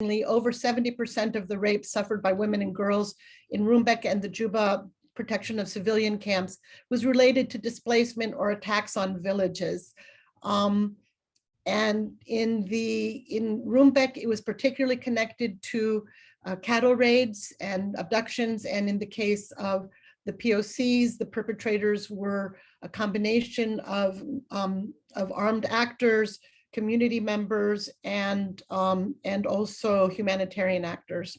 over 70% of the rapes suffered by women and girls in Rumbek and the Juba protection of civilian camps was related to displacement or attacks on villages. And in Rumbek, it was particularly connected to cattle raids and abductions. And in the case of the POCs, the perpetrators were a combination of armed actors, community members, and also humanitarian actors.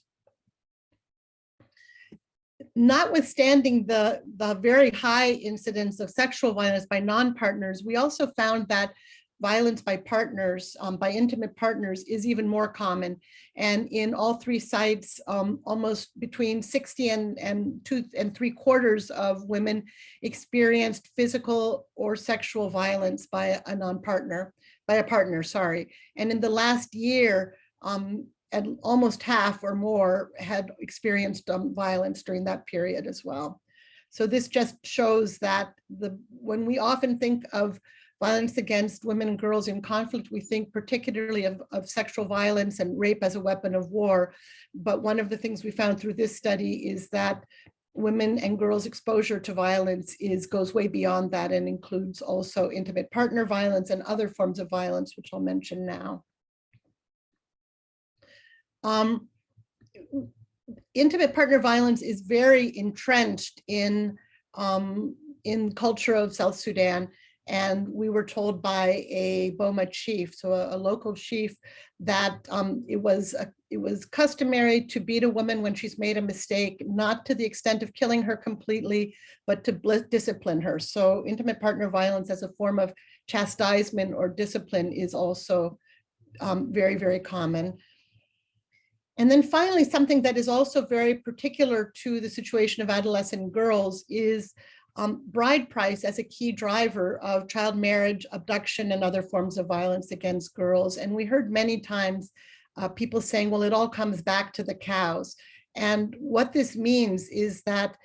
Notwithstanding the very high incidence of sexual violence by non-partners, we also found that violence by partners, by intimate partners, is even more common. And in all three sites, almost between 60 and 3/4 of women experienced physical or sexual violence by a non-partner, by a partner, sorry. And in the last year, and almost half or more had experienced violence during that period as well. So this just shows that when we often think of violence against women and girls in conflict, we think particularly of sexual violence and rape as a weapon of war. But one of the things we found through this study is that women and girls' exposure to violence goes way beyond that and includes also intimate partner violence and other forms of violence, which I'll mention now. Intimate partner violence is very entrenched in culture of South Sudan. And we were told by a Boma chief, so a local chief, that it was customary to beat a woman when she's made a mistake, not to the extent of killing her completely, but to discipline her. So intimate partner violence as a form of chastisement or discipline is also very, very common. And then finally, something that is also very particular to the situation of adolescent girls is bride price as a key driver of child marriage, abduction, and other forms of violence against girls. And we heard many times people saying, well, it all comes back to the cows. And what this means is that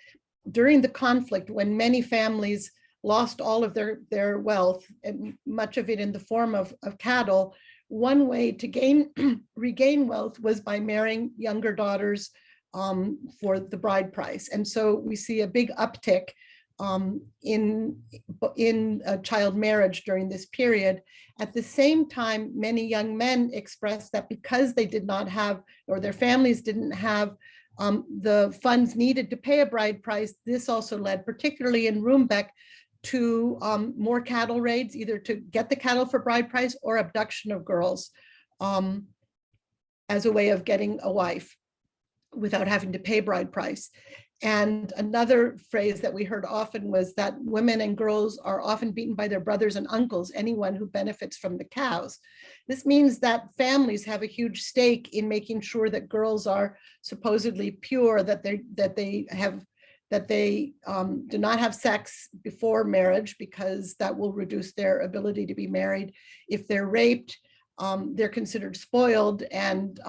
during the conflict, when many families lost all of their wealth, and much of it in the form of cattle, one way to regain wealth was by marrying younger daughters for the bride price. And so we see a big uptick in child marriage during this period. At the same time, many young men expressed that because they did not have, or their families didn't have the funds needed to pay a bride price, this also led, particularly in Rumbek, to more cattle raids, either to get the cattle for bride price or abduction of girls as a way of getting a wife without having to pay bride price. And another phrase that we heard often was that women and girls are often beaten by their brothers and uncles, anyone who benefits from the cows. This means that families have a huge stake in making sure that girls are supposedly pure, that they do not have sex before marriage, because that will reduce their ability to be married. If they're raped, they're considered spoiled and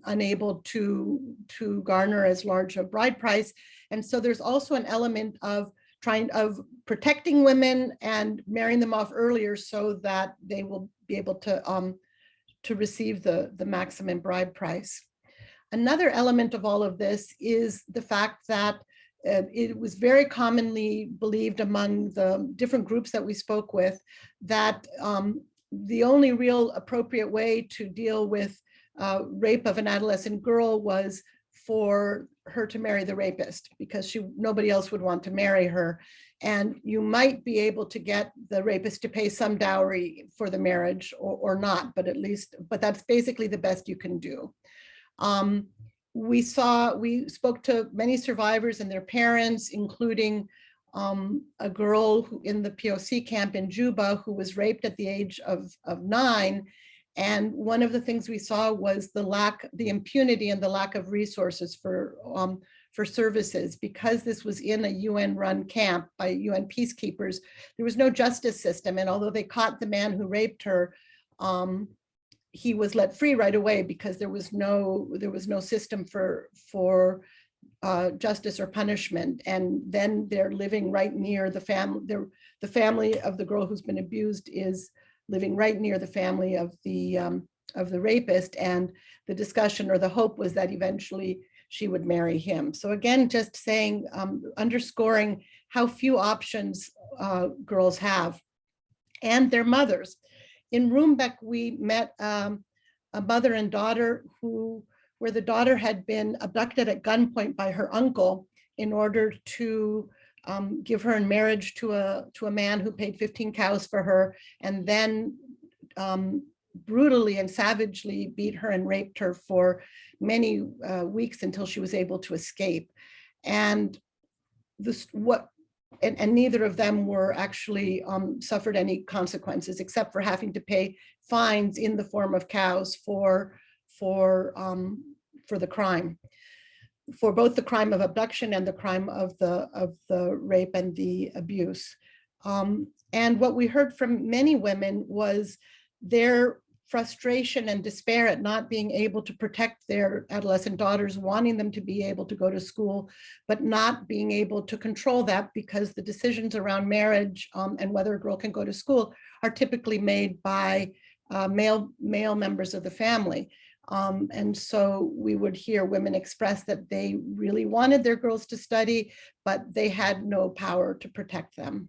unable to garner as large a bride price. And so there's also an element of protecting women and marrying them off earlier so that they will be able to receive the maximum bride price. Another element of all of this is the fact that it was very commonly believed among the different groups that we spoke with that the only real appropriate way to deal with rape of an adolescent girl was for her to marry the rapist, because nobody else would want to marry her. And you might be able to get the rapist to pay some dowry for the marriage or not, but that's basically the best you can do. We spoke to many survivors and their parents, including a girl in the POC camp in Juba who was raped at the age of 9. And one of the things we saw was the impunity and the lack of resources for services. Because this was in a UN-run camp by UN peacekeepers, there was no justice system. And although they caught the man who raped her, he was let free right away because there was no system for justice or punishment. And then they're living right near the family. The family of the girl who's been abused is living right near the family of the rapist, and the discussion or the hope was that eventually she would marry him. So again, just saying, underscoring how few options girls have, and their mothers. In Rumbek, we met a mother and daughter where the daughter had been abducted at gunpoint by her uncle in order to give her in marriage to a man who paid 15 cows for her, and then brutally and savagely beat her and raped her for many weeks until she was able to escape. And neither of them were actually suffered any consequences except for having to pay fines in the form of cows for the crime, for both the crime of abduction and the crime of the rape and the abuse. And what we heard from many women was their frustration and despair at not being able to protect their adolescent daughters, wanting them to be able to go to school, but not being able to control that because the decisions around marriage and whether a girl can go to school are typically made by male members of the family. And so we would hear women express that they really wanted their girls to study, but they had no power to protect them.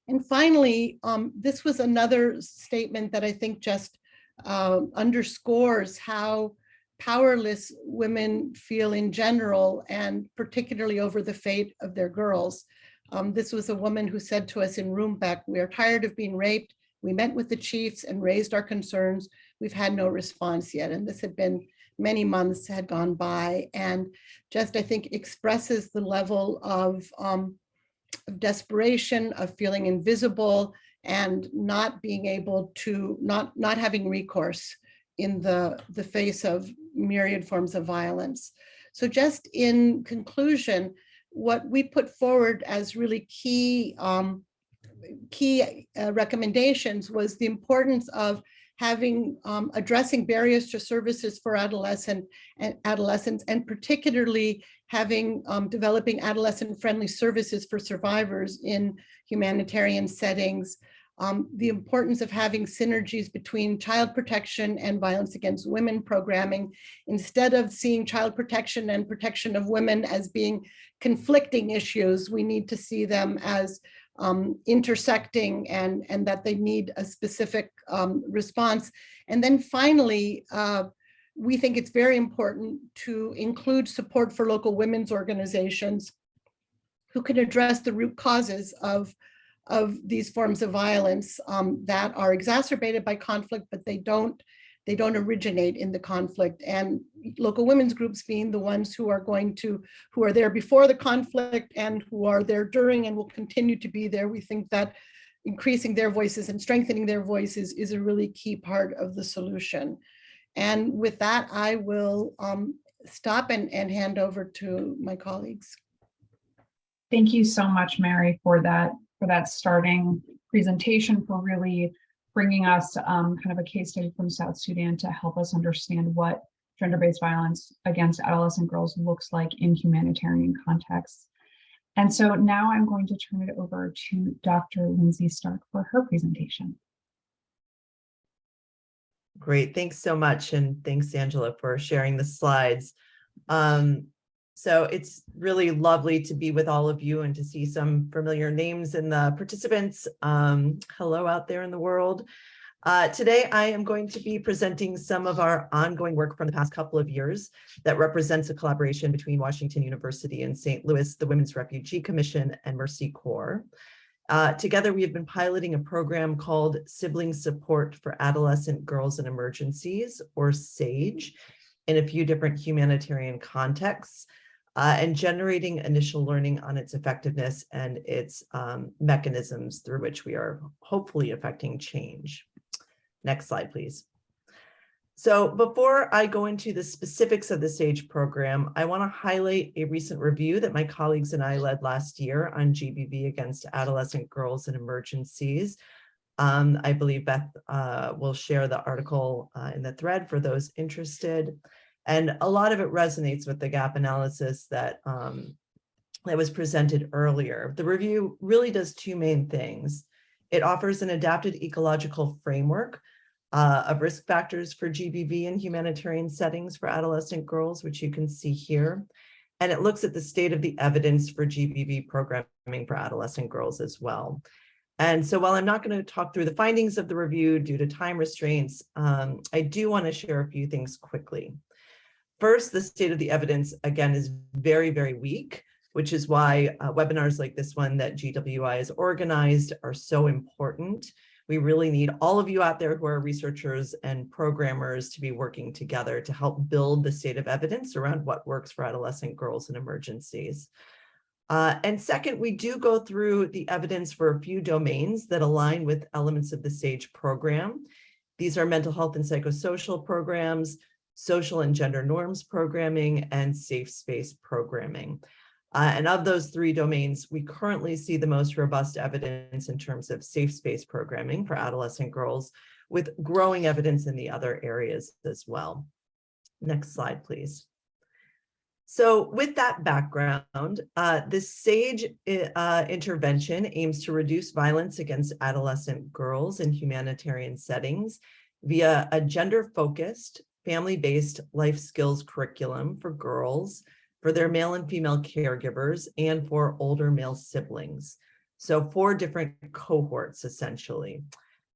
And finally, this was another statement that I think just underscores how powerless women feel in general, and particularly over the fate of their girls. This was a woman who said to us in Rumbek, "We are tired of being raped. We met with the chiefs and raised our concerns. We've had no response yet." And this had been many months had gone by, and just I think expresses the level of desperation, of feeling invisible, and not being able to, not having recourse in the face of myriad forms of violence. So just in conclusion, what we put forward as really key recommendations was the importance of having addressing barriers to services for adolescents, and particularly having developing adolescent-friendly services for survivors in humanitarian settings, the importance of having synergies between child protection and violence against women programming, instead of seeing child protection and protection of women as being conflicting issues. We need to see them as intersecting, and that they need a specific response. And then finally, we think it's very important to include support for local women's organizations who can address the root causes of these forms of violence that are exacerbated by conflict, but they don't originate in the conflict. And local women's groups being the ones who are there before the conflict and who are there during and will continue to be there. We think that increasing their voices and strengthening their voices is a really key part of the solution. And with that, I will stop and hand over to my colleagues. Thank you so much, Mary, for that starting presentation, for really bringing us kind of a case study from South Sudan to help us understand what gender-based violence against adolescent girls looks like in humanitarian contexts. And so now I'm going to turn it over to Dr. Lindsay Stark for her presentation. Great, thanks so much. And thanks, Angela, for sharing the slides. So it's really lovely to be with all of you and to see some familiar names in the participants. Hello out there in the world. Today, I am going to be presenting some of our ongoing work from the past couple of years that represents a collaboration between Washington University and St. Louis, the Women's Refugee Commission, and Mercy Corps. Together, we have been piloting a program called Sibling Support for Adolescent Girls in Emergencies, or SAGE, in a few different humanitarian contexts, and generating initial learning on its effectiveness and its mechanisms through which we are hopefully affecting change. Next slide, please. So before I go into the specifics of the SAGE program, I want to highlight a recent review that my colleagues and I led last year on GBV against adolescent girls in emergencies. I believe Beth will share the article in the thread for those interested. And a lot of it resonates with the gap analysis that was presented earlier. The review really does two main things. It offers an adapted ecological framework of risk factors for GBV in humanitarian settings for adolescent girls, which you can see here. And it looks at the state of the evidence for GBV programming for adolescent girls as well. And so while I'm not going to talk through the findings of the review due to time restraints, I do want to share a few things quickly. First, the state of the evidence, again, is very, very weak, which is why webinars like this one that GWI has organized are so important. We really need all of you out there who are researchers and programmers to be working together to help build the state of evidence around what works for adolescent girls in emergencies. And second, we do go through the evidence for a few domains that align with elements of the SAGE program. These are mental health and psychosocial programs, social and gender norms programming, and safe space programming. And of those three domains, we currently see the most robust evidence in terms of safe space programming for adolescent girls, with growing evidence in the other areas as well. Next slide, please. So with that background, the SAGE intervention aims to reduce violence against adolescent girls in humanitarian settings via a gender-focused, family-based life skills curriculum for girls, for their male and female caregivers, and for older male siblings. So 4 different cohorts, essentially.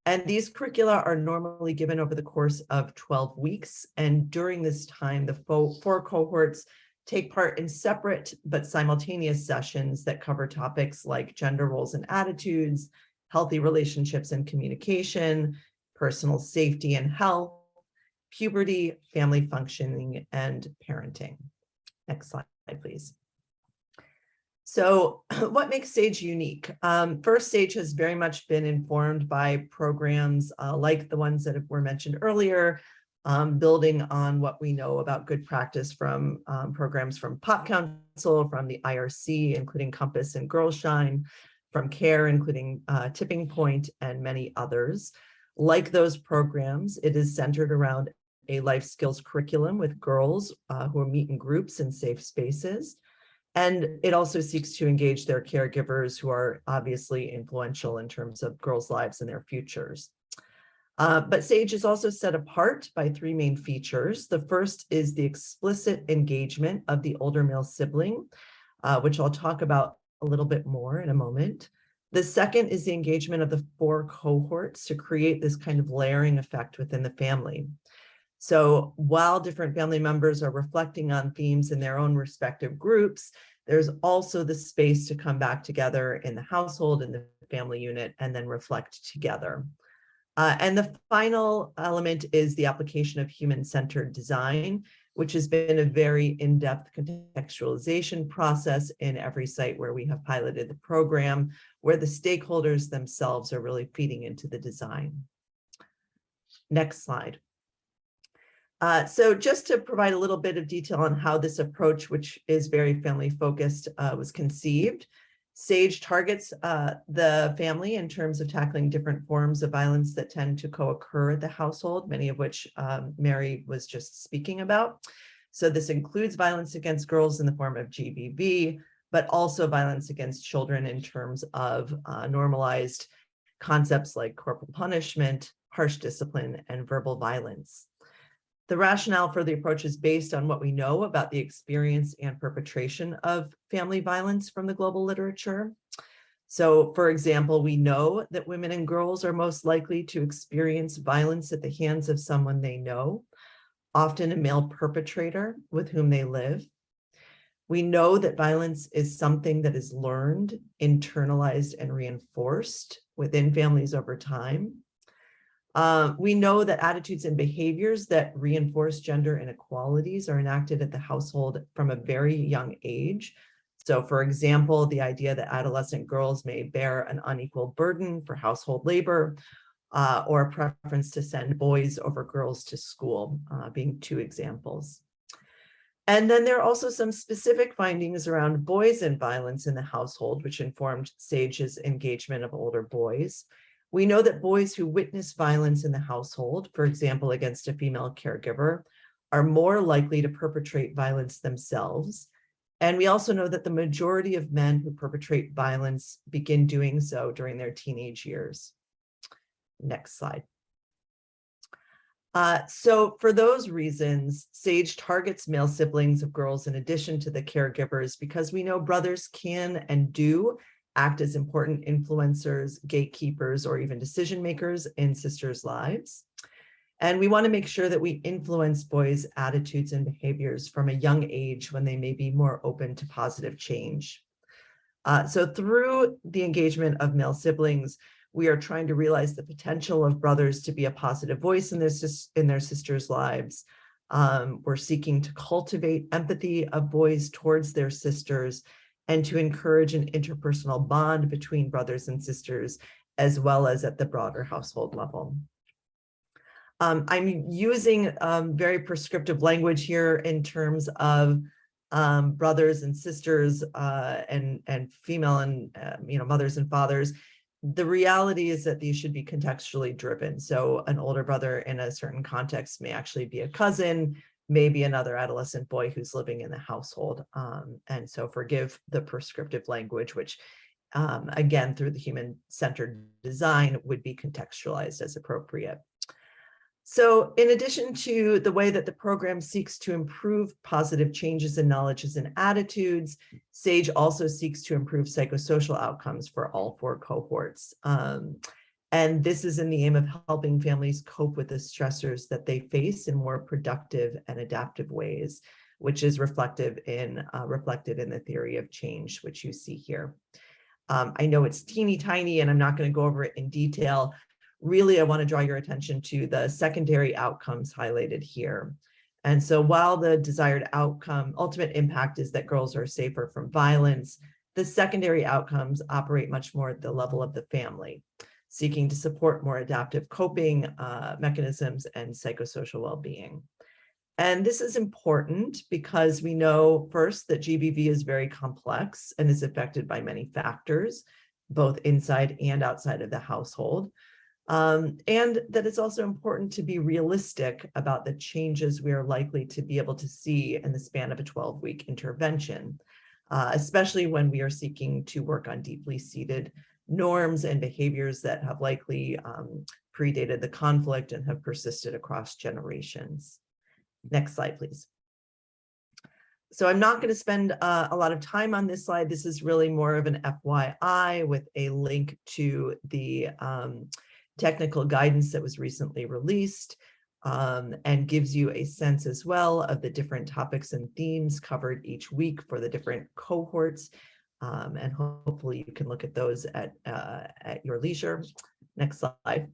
And these curricula are normally given over the course of 12 weeks. And during this time, the 4 cohorts take part in separate but simultaneous sessions that cover topics like gender roles and attitudes, healthy relationships and communication, personal safety and health, puberty, family functioning, and parenting. Next slide, please. So what makes SAGE unique? First, SAGE has very much been informed by programs like the ones that were mentioned earlier, building on what we know about good practice from programs from Pop Council, from the IRC, including Compass and Girls Shine, from CARE, including Tipping Point, and many others. Like those programs, it is centered around a life skills curriculum with girls who meet in groups in safe spaces. And it also seeks to engage their caregivers who are obviously influential in terms of girls' lives and their futures. But SAGE is also set apart by 3 main features. The first is the explicit engagement of the older male sibling, which I'll talk about a little bit more in a moment. The second is the engagement of the 4 cohorts to create this kind of layering effect within the family. So while different family members are reflecting on themes in their own respective groups, there's also the space to come back together in the household, in the family unit, and then reflect together. And the final element is the application of human-centered design, which has been a very in-depth contextualization process in every site where we have piloted the program, where the stakeholders themselves are really feeding into the design. Next slide. So just to provide a little bit of detail on how this approach, which is very family focused, was conceived. SAGE targets the family in terms of tackling different forms of violence that tend to co-occur at the household, many of which Mary was just speaking about. So this includes violence against girls in the form of GBV, but also violence against children in terms of normalized concepts like corporal punishment, harsh discipline, and verbal violence. The rationale for the approach is based on what we know about the experience and perpetration of family violence from the global literature. So, for example, we know that women and girls are most likely to experience violence at the hands of someone they know, often a male perpetrator with whom they live. We know that violence is something that is learned, internalized, and reinforced within families over time. We know that attitudes and behaviors that reinforce gender inequalities are enacted at the household from a very young age. So, for example, the idea that adolescent girls may bear an unequal burden for household labor, or a preference to send boys over girls to school, being 2 examples. And then there are also some specific findings around boys and violence in the household, which informed SAGE's engagement of older boys. We know that boys who witness violence in the household, for example, against a female caregiver, are more likely to perpetrate violence themselves. And we also know that the majority of men who perpetrate violence begin doing so during their teenage years. Next slide. So for those reasons, SAGE targets male siblings of girls in addition to the caregivers, because we know brothers can and do act as important influencers, gatekeepers, or even decision makers in sisters' lives. And we want to make sure that we influence boys' attitudes and behaviors from a young age when they may be more open to positive change. So through the engagement of male siblings, we are trying to realize the potential of brothers to be a positive voice in their sisters' lives. We're seeking to cultivate empathy of boys towards their sisters and to encourage an interpersonal bond between brothers and sisters, as well as at the broader household level. I'm using very prescriptive language here in terms of brothers and sisters and female and mothers and fathers. The reality is that these should be contextually driven. So an older brother in a certain context may actually be a cousin, maybe another adolescent boy who's living in the household. And so forgive the prescriptive language, which again, through the human-centered design would be contextualized as appropriate. So in addition to the way that the program seeks to improve positive changes in knowledges and attitudes, SAGE also seeks to improve psychosocial outcomes for all 4 cohorts. And this is in the aim of helping families cope with the stressors that they face in more productive and adaptive ways, which is reflected in the theory of change, which you see here. I know it's teeny tiny and I'm not going to go over it in detail. Really, I want to draw your attention to the secondary outcomes highlighted here. And so while the desired outcome, ultimate impact is that girls are safer from violence, the secondary outcomes operate much more at the level of the family, seeking to support more adaptive coping mechanisms and psychosocial well-being. And this is important because we know first that GBV is very complex and is affected by many factors, both inside and outside of the household. And that it's also important to be realistic about the changes we are likely to be able to see in the span of a 12-week intervention, especially when we are seeking to work on deeply seated norms and behaviors that have likely predated the conflict and have persisted across generations. Next slide, please. So I'm not going to spend a lot of time on this slide. This is really more of an FYI with a link to the technical guidance that was recently released and gives you a sense as well of the different topics and themes covered each week for the different cohorts. And hopefully you can look at those at your leisure. Next slide.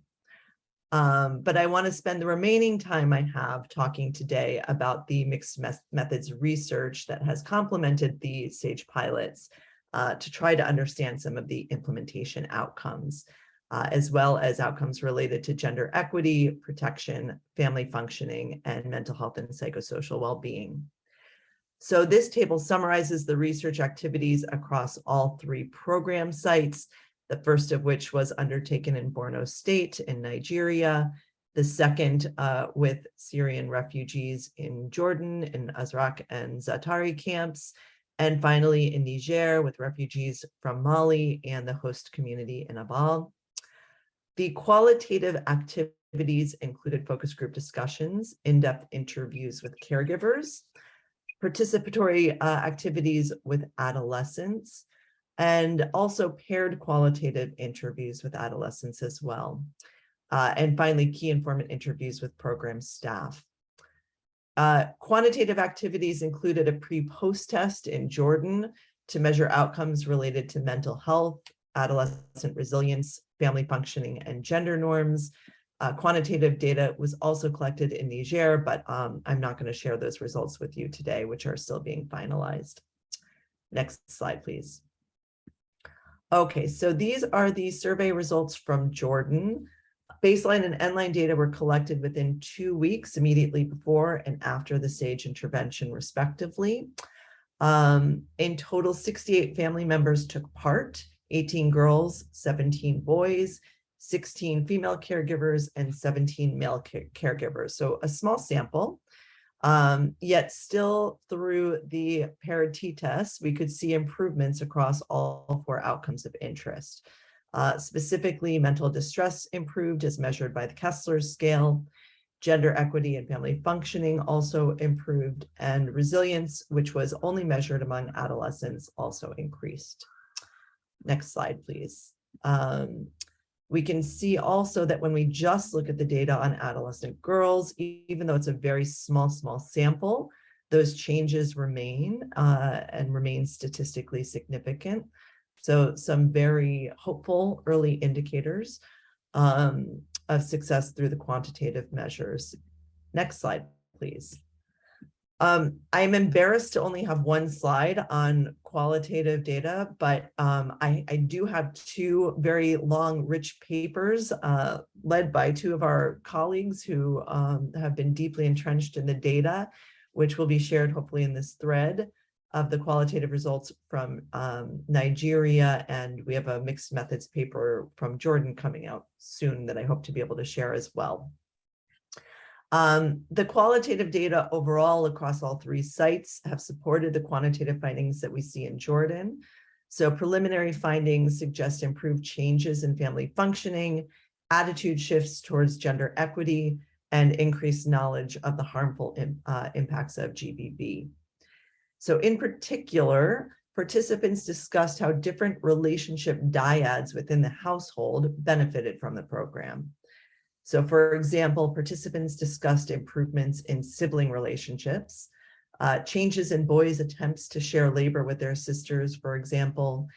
But I want to spend the remaining time I have talking today about the mixed methods research that has complemented the SAGE pilots to try to understand some of the implementation outcomes. As well as outcomes related to gender equity, protection, family functioning, and mental health and psychosocial well-being. So this table summarizes the research activities across all 3 program sites, the first of which was undertaken in Borno State in Nigeria, the second with Syrian refugees in Jordan, in Azraq and Zaatari camps, and finally in Niger with refugees from Mali and the host community in Abal. The qualitative activities included focus group discussions, in-depth interviews with caregivers, participatory activities with adolescents, and also paired qualitative interviews with adolescents as well. And finally, key informant interviews with program staff. Quantitative activities included a pre-post test in Jordan to measure outcomes related to mental health, adolescent resilience, family functioning, and gender norms. Quantitative data was also collected in Niger, but I'm not going to share those results with you today, which are still being finalized. Next slide, please. Okay, so these are the survey results from Jordan. Baseline and endline data were collected within 2 weeks, immediately before and after the SAGE intervention, respectively. In total, 68 family members took part, 18 girls, 17 boys, 16 female caregivers, and 17 male caregivers. So a small sample, yet still through the paired t-test, we could see improvements across all 4 outcomes of interest. Specifically, mental distress improved as measured by the Kessler scale. Gender equity and family functioning also improved, and resilience, which was only measured among adolescents, also increased. Next slide, please. We can see also that when we just look at the data on adolescent girls, even though it's a very small sample, those changes remain and remain statistically significant. So some very hopeful early indicators of success through the quantitative measures. Next slide, please. I'm embarrassed to only have one slide on qualitative data, but I do have two very long, rich papers led by two of our colleagues who have been deeply entrenched in the data, which will be shared hopefully in this thread of the qualitative results from Nigeria. And we have a mixed methods paper from Jordan coming out soon that I hope to be able to share as well. The qualitative data overall across all three sites have supported the quantitative findings that we see in Jordan. So preliminary findings suggest improved changes in family functioning, attitude shifts towards gender equity, and increased knowledge of the harmful impacts of GBV. So in particular, participants discussed how different relationship dyads within the household benefited from the program. So for example, participants discussed improvements in sibling relationships, changes in boys' attempts to share labor with their sisters, for example,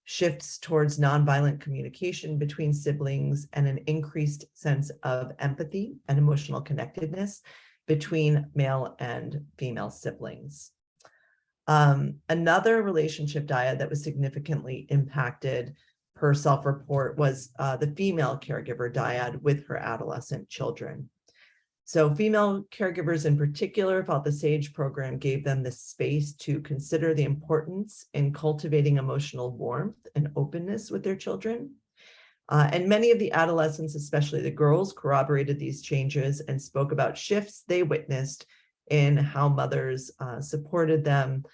shifts towards nonviolent communication between siblings, and an increased sense of empathy and emotional connectedness between male and female siblings. Another relationship dyad that was significantly impacted per self-report was the female caregiver dyad with her adolescent children. So female caregivers in particular felt the SAGE program gave them the space to consider the importance in cultivating emotional warmth and openness with their children. And many of the adolescents, especially the girls, corroborated these changes and spoke about shifts they witnessed in how mothers supported them,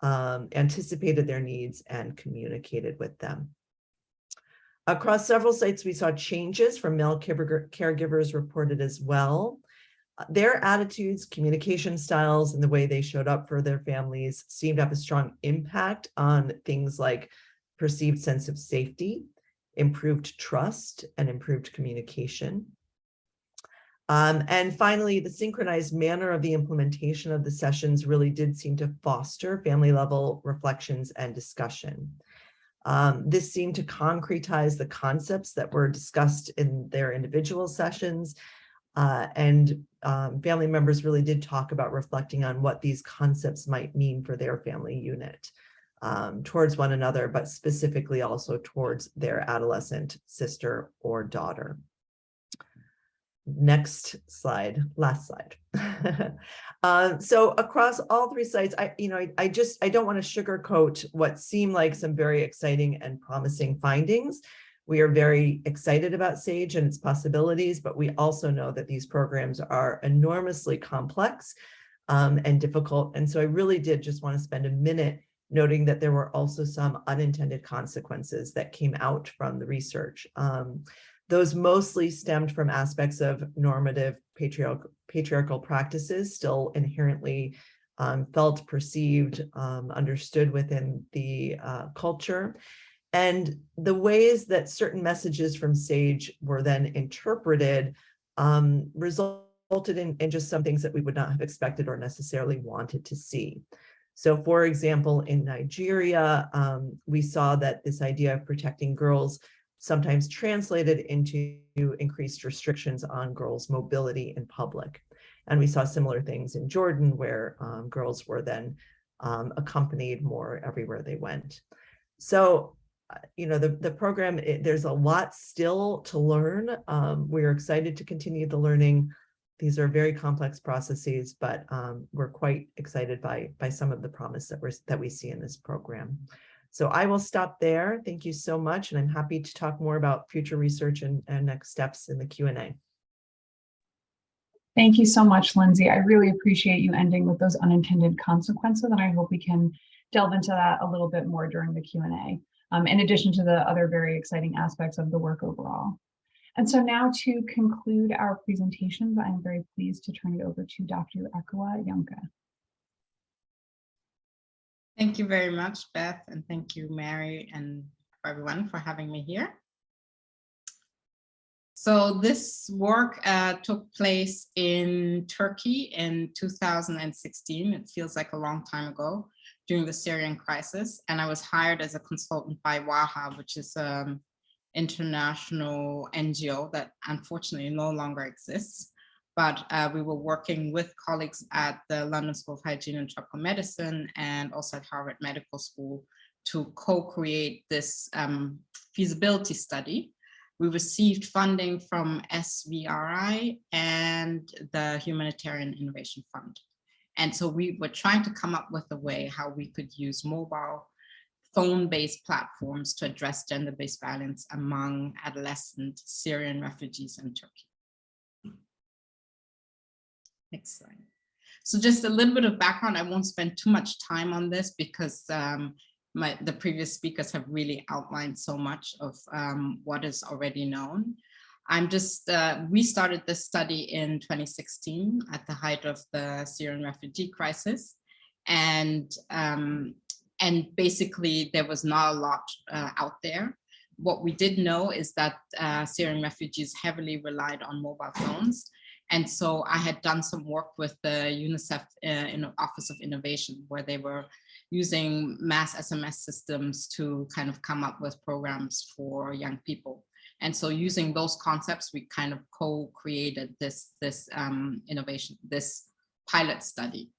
anticipated their needs, and communicated with them. Across several sites, we saw changes from male caregivers reported as well. Their attitudes, communication styles, and the way they showed up for their families seemed to have a strong impact on things like perceived sense of safety, improved trust, and improved communication. And finally, the synchronized manner of the implementation of the sessions really did seem to foster family-level reflections and discussion. This seemed to concretize the concepts that were discussed in their individual sessions, and family members really did talk about reflecting on what these concepts might mean for their family unit towards one another, but specifically also towards their adolescent sister or daughter. Next slide, last slide. So across all three sites, I don't want to sugarcoat what seem like some very exciting and promising findings. We are very excited about SAGE and its possibilities, but we also know that these programs are enormously complex and difficult. And so I really did just want to spend a minute noting that there were also some unintended consequences that came out from the research. Those mostly stemmed from aspects of normative patriarchal practices still inherently felt, perceived, understood within the culture. And the ways that certain messages from SAGE were then interpreted resulted in just some things that we would not have expected or necessarily wanted to see. So for example, in Nigeria, we saw that this idea of protecting girls sometimes translated into increased restrictions on girls' mobility in public. And we saw similar things in Jordan, where girls were then accompanied more everywhere they went. So, the program, there's a lot still to learn. We're excited to continue the learning. These are very complex processes, but we're quite excited by some of the promise that we see in this program. So I will stop there. Thank you so much. And I'm happy to talk more about future research and next steps in the Q&A. Thank you so much, Lindsay. I really appreciate you ending with those unintended consequences, and I hope we can delve into that a little bit more during the Q&A, in addition to the other very exciting aspects of the work overall. And so now to conclude our presentations, I am very pleased to turn it over to Dr. Akua Yonka. Thank you very much, Beth, and thank you, Mary, and everyone for having me here. So this work took place in Turkey in 2016. It feels like a long time ago, during the Syrian crisis. And I was hired as a consultant by WAHA, which is an international NGO that unfortunately no longer exists. But we were working with colleagues at the London School of Hygiene and Tropical Medicine and also at Harvard Medical School to co-create this feasibility study. We received funding from SVRI and the Humanitarian Innovation Fund. And so we were trying to come up with a way how we could use mobile phone-based platforms to address gender-based violence among adolescent Syrian refugees in Turkey. Next slide. So just a little bit of background. I won't spend too much time on this because the previous speakers have really outlined so much of what is already known. I'm just, we started this study in 2016 at the height of the Syrian refugee crisis. And basically there was not a lot out there. What we did know is that Syrian refugees heavily relied on mobile phones. And so I had done some work with the UNICEF Office of Innovation, where they were using mass SMS systems to kind of come up with programs for young people. And so using those concepts, we kind of co-created this innovation, this pilot study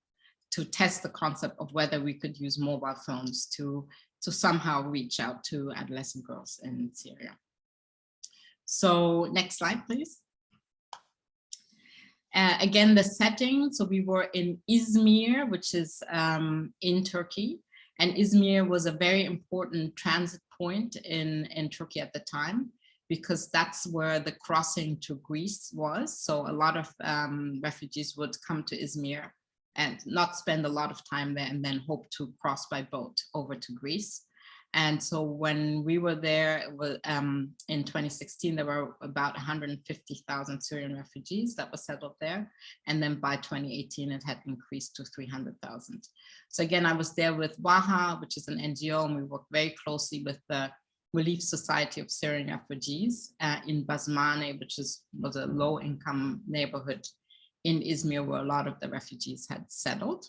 to test the concept of whether we could use mobile phones to somehow reach out to adolescent girls in Syria. So next slide, please. Again, the setting, so we were in Izmir, which is in Turkey, and Izmir was a very important transit point in Turkey at the time, because that's where the crossing to Greece was. So a lot of refugees would come to Izmir and not spend a lot of time there and then hope to cross by boat over to Greece. And so when we were there, it was, in 2016, there were about 150,000 Syrian refugees that were settled there. And then by 2018, it had increased to 300,000. So again, I was there with WAHA, which is an NGO, and we worked very closely with the Relief Society of Syrian Refugees in Basmane, which was a low-income neighborhood in Izmir where a lot of the refugees had settled.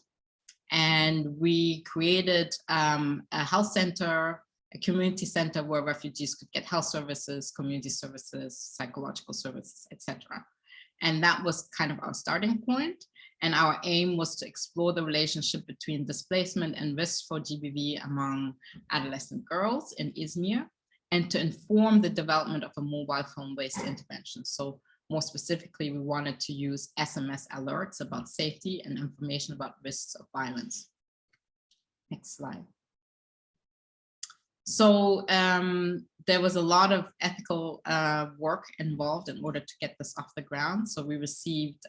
And we created a health center, a community center where refugees could get health services, community services, psychological services, etc. And that was kind of our starting point. And our aim was to explore the relationship between displacement and risks for GBV among adolescent girls in Izmir, and to inform the development of a mobile phone-based intervention. So more specifically, we wanted to use SMS alerts about safety and information about risks of violence. Next slide. So there was a lot of ethical work involved in order to get this off the ground. So we received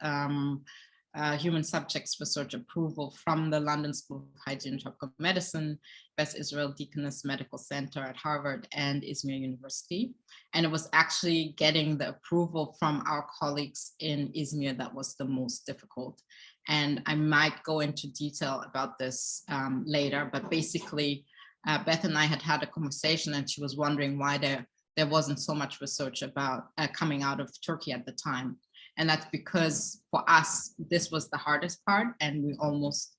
human subjects research approval from the London School of Hygiene and Tropical Medicine, Beth Israel Deaconess Medical Center at Harvard, and Umea University. And it was actually getting the approval from our colleagues in Izmir that was the most difficult. And I might go into detail about this later, but basically Beth and I had a conversation, and she was wondering why there wasn't so much research about coming out of Turkey at the time. And that's because for us, this was the hardest part, and we almost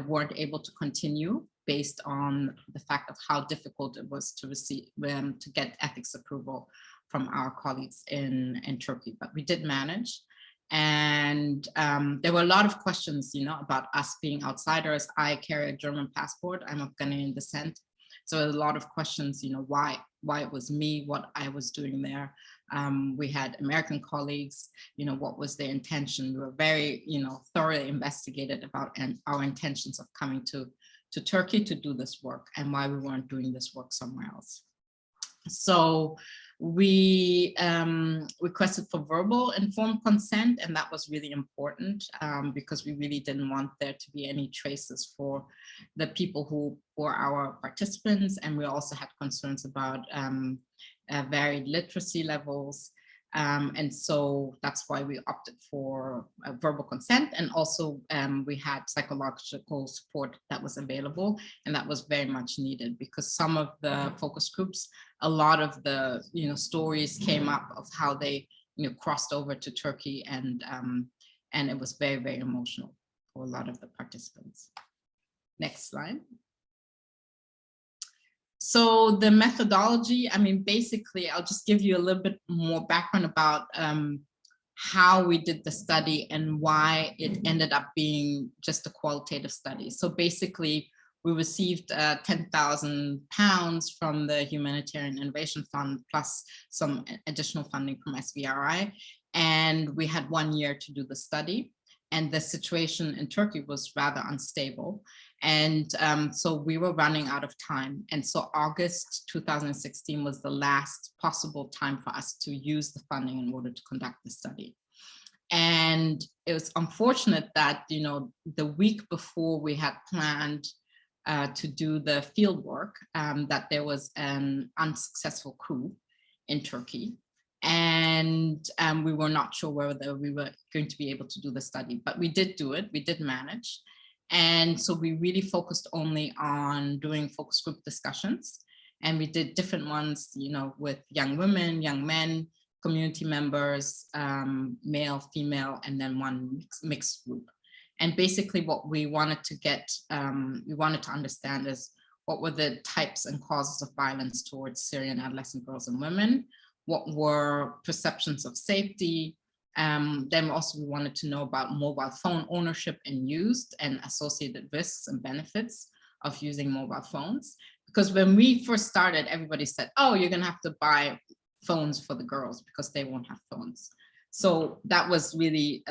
weren't able to continue based on the fact of how difficult it was to receive, to get ethics approval from our colleagues in Turkey, but we did manage. And there were a lot of questions, about us being outsiders. I carry a German passport. I'm of Ghanaian descent. So a lot of questions, why it was me, what I was doing there. We had American colleagues, what was their intention. We were very, thoroughly investigated about our intentions of coming to Turkey to do this work and why we weren't doing this work somewhere else. So we requested for verbal informed consent, and that was really important because we really didn't want there to be any traces for the people who were our participants. And we also had concerns about varied literacy levels, And so that's why we opted for verbal consent. And also we had psychological support that was available, and that was very much needed, because some of the focus groups, a lot of the stories came up of how they crossed over to Turkey, and it was very, very emotional for a lot of the participants. Next slide. So the methodology, I mean, basically, I'll just give you a little bit more background about how we did the study and why it ended up being just a qualitative study. So basically, we received £10,000 from the Humanitarian Innovation Fund, plus some additional funding from SVRI. And we had 1 year to do the study. And the situation in Turkey was rather unstable. And so we were running out of time. And so August 2016 was the last possible time for us to use the funding in order to conduct the study. And it was unfortunate that, the week before we had planned to do the field work, that there was an unsuccessful coup in Turkey. And we were not sure whether we were going to be able to do the study, but we did do it, we did manage. And so we really focused only on doing focus group discussions. And we did different ones, with young women, young men, community members, male, female, and then one mixed group. And basically what we wanted to understand is what were the types and causes of violence towards Syrian adolescent girls and women, what were perceptions of safety. Then also we wanted to know about mobile phone ownership and use and associated risks and benefits of using mobile phones. Because when we first started, everybody said, oh, you're gonna have to buy phones for the girls because they won't have phones. So that was really,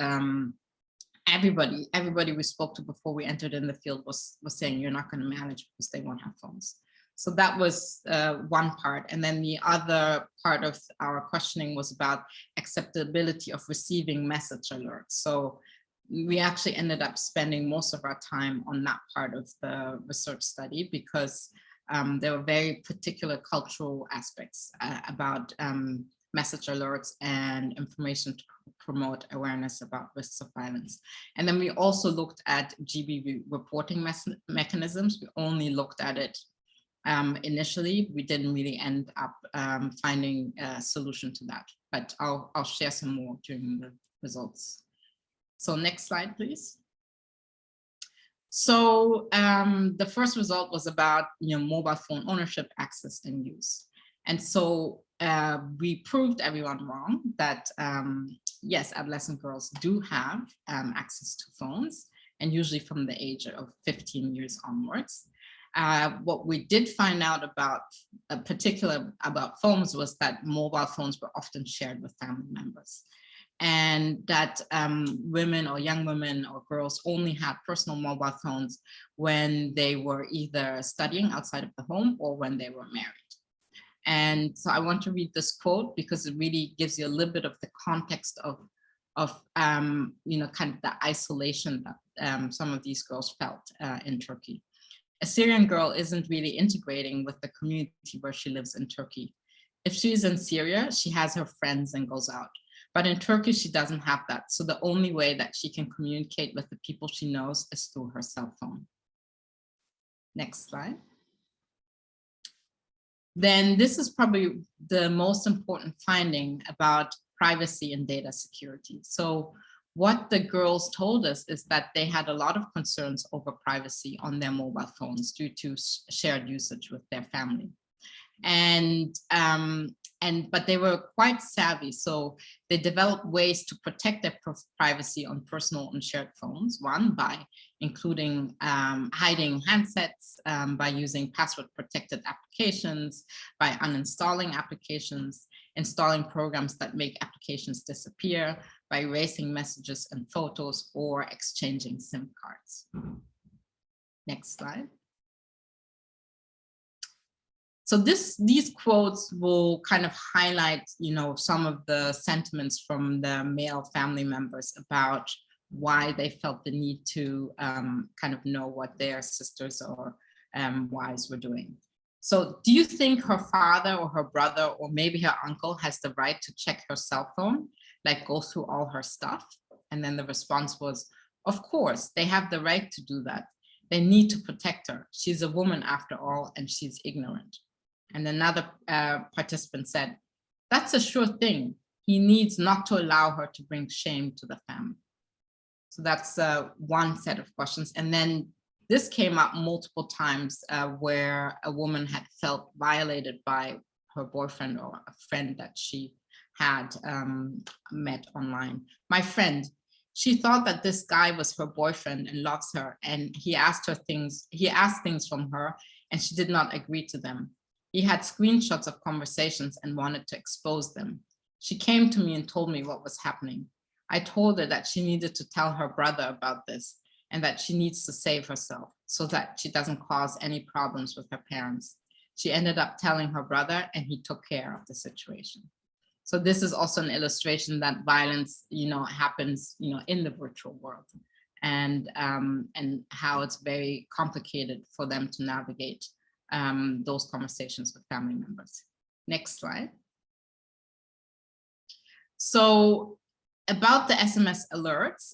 everybody we spoke to before we entered in the field was saying you're not gonna manage because they won't have phones. So that was one part. And then the other part of our questioning was about acceptability of receiving message alerts. So we actually ended up spending most of our time on that part of the research study, because there were very particular cultural aspects about message alerts and information to promote awareness about risks of violence. And then we also looked at GBV reporting mechanisms. We only looked at it initially. We didn't really end up finding a solution to that, but I'll share some more during the results. So next slide, please. So the first result was about mobile phone ownership, access, and use. And so we proved everyone wrong that yes, adolescent girls do have access to phones, and usually from the age of 15 years onwards. What we did find out about about phones was that mobile phones were often shared with family members, and that women or young women or girls only had personal mobile phones when they were either studying outside of the home or when they were married. And so I want to read this quote because it really gives you a little bit of the context of kind of the isolation that some of these girls felt in Turkey. A Syrian girl isn't really integrating with the community where she lives in Turkey. If she's in Syria, she has her friends and goes out. But in Turkey, she doesn't have that. So the only way that she can communicate with the people she knows is through her cell phone. Next slide. Then this is probably the most important finding about privacy and data security. So what the girls told us is that they had a lot of concerns over privacy on their mobile phones due to shared usage with their family. But they were quite savvy, so they developed ways to protect their privacy on personal and shared phones. One, by including hiding handsets, by using password protected applications, by uninstalling applications, installing programs that make applications disappear, by erasing messages and photos, or exchanging SIM cards. Next slide. So these quotes will kind of highlight, some of the sentiments from the male family members about why they felt the need to kind of know what their sisters or wives were doing. So do you think her father or her brother or maybe her uncle has the right to check her cell phone, like go through all her stuff? And then the response was, of course, they have the right to do that. They need to protect her. She's a woman after all, and she's ignorant. And another participant said, that's a sure thing. He needs not to allow her to bring shame to the family. So that's one set of questions. And then this came up multiple times where a woman had felt violated by her boyfriend or a friend that she had met online. My friend, she thought that this guy was her boyfriend and loves her, and he asked things from her, and she did not agree to them. He had screenshots of conversations and wanted to expose them. She came to me and told me what was happening. I told her that she needed to tell her brother about this and that she needs to save herself so that she doesn't cause any problems with her parents. She ended up telling her brother, and he took care of the situation. So this is also an illustration that violence, happens, in the virtual world, and how it's very complicated for them to navigate those conversations with family members. Next slide. So about the SMS alerts,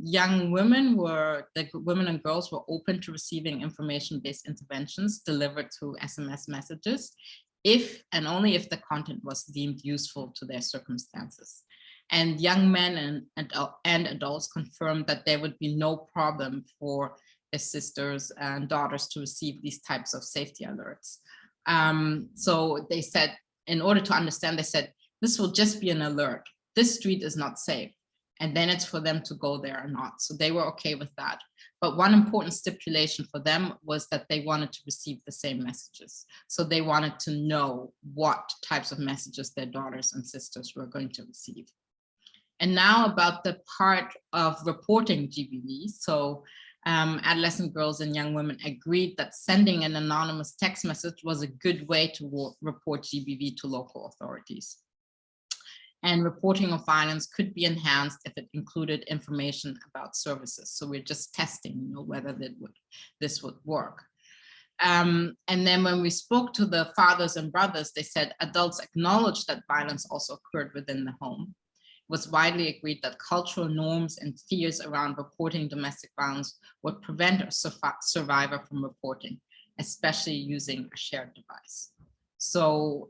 young women women and girls were open to receiving information-based interventions delivered through SMS messages, if and only if the content was deemed useful to their circumstances. And young men and adults confirmed that there would be no problem for their sisters and daughters to receive these types of safety alerts. So they said, in order to understand, they said, this will just be an alert. This street is not safe. And then it's for them to go there or not. So they were okay with that. But one important stipulation for them was that they wanted to receive the same messages. So they wanted to know what types of messages their daughters and sisters were going to receive. And now about the part of reporting GBV. So adolescent girls and young women agreed that sending an anonymous text message was a good way to report GBV to local authorities. And reporting of violence could be enhanced if it included information about services. So we're just testing, whether this would work. And then when we spoke to the fathers and brothers, they said adults acknowledged that violence also occurred within the home. It was widely agreed that cultural norms and fears around reporting domestic violence would prevent a survivor from reporting, especially using a shared device. So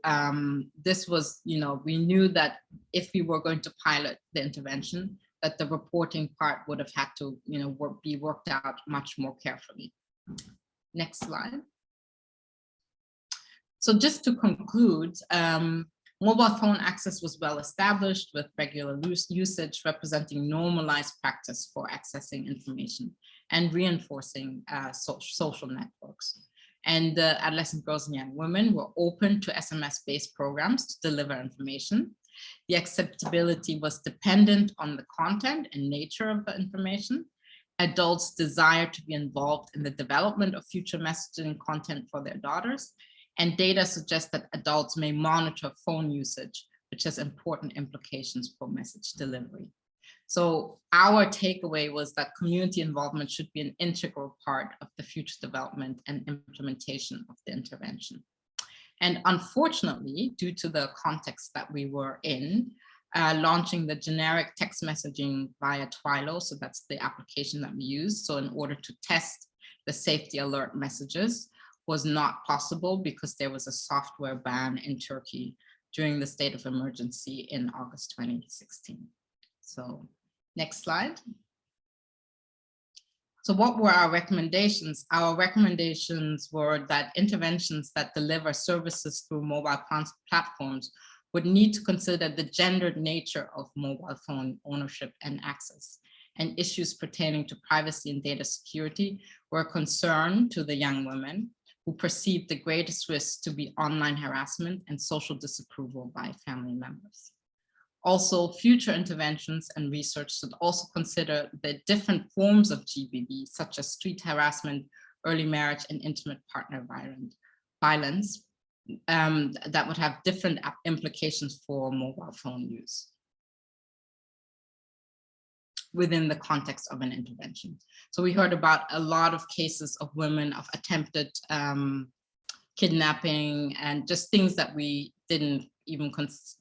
this was, we knew that if we were going to pilot the intervention, that the reporting part would have had to, be worked out much more carefully. Next slide. So just to conclude, mobile phone access was well established with regular usage representing normalized practice for accessing information and reinforcing social networks. And the adolescent girls and young women were open to SMS-based programs to deliver information. The acceptability was dependent on the content and nature of the information. Adults desire to be involved in the development of future messaging content for their daughters. And data suggests that adults may monitor phone usage, which has important implications for message delivery. So our takeaway was that community involvement should be an integral part of the future development and implementation of the intervention. And unfortunately, due to the context that we were in, launching the generic text messaging via Twilo, so that's the application that we use. So in order to test the safety alert messages was not possible because there was a software ban in Turkey during the state of emergency in August 2016. So next slide. So what were our recommendations? Our recommendations were that interventions that deliver services through mobile platforms would need to consider the gendered nature of mobile phone ownership and access, and issues pertaining to privacy and data security were a concern to the young women who perceived the greatest risk to be online harassment and social disapproval by family members. Also, future interventions and research should also consider the different forms of GBV, such as street harassment, early marriage, and intimate partner violence that would have different implications for mobile phone use within the context of an intervention. So we heard about a lot of cases of women of attempted kidnapping, and just things that we didn't even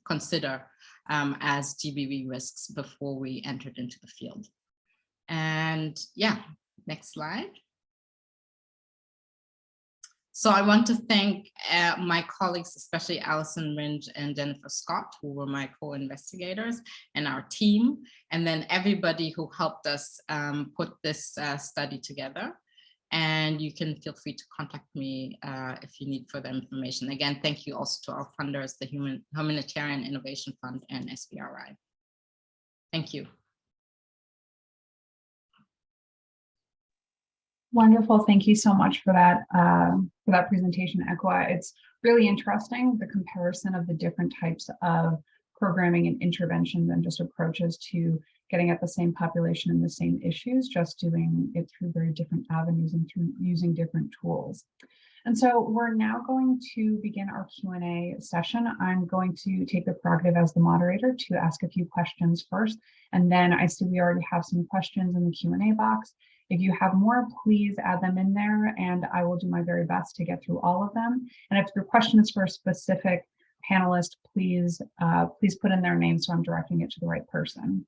consider as GBV risks before we entered into the field. And yeah, next slide. So I want to thank my colleagues, especially Allison Ringe and Jennifer Scott, who were my co-investigators, and our team, and then everybody who helped us put this study together. And you can feel free to contact me if you need further information. Again, thank you also to our funders, the Humanitarian Innovation Fund and SBRI. Thank you. Wonderful. Thank you so much for that presentation, Ekwa. It's really interesting, the comparison of the different types of programming and interventions and just approaches to getting at the same population and the same issues, just doing it through very different avenues and through using different tools. And so we're now going to begin our Q&A session. I'm going to take the prerogative as the moderator to ask a few questions first, and then I see we already have some questions in the Q&A box. If you have more, please add them in there, and I will do my very best to get through all of them. And if your question is for a specific panelist, please put in their name so I'm directing it to the right person.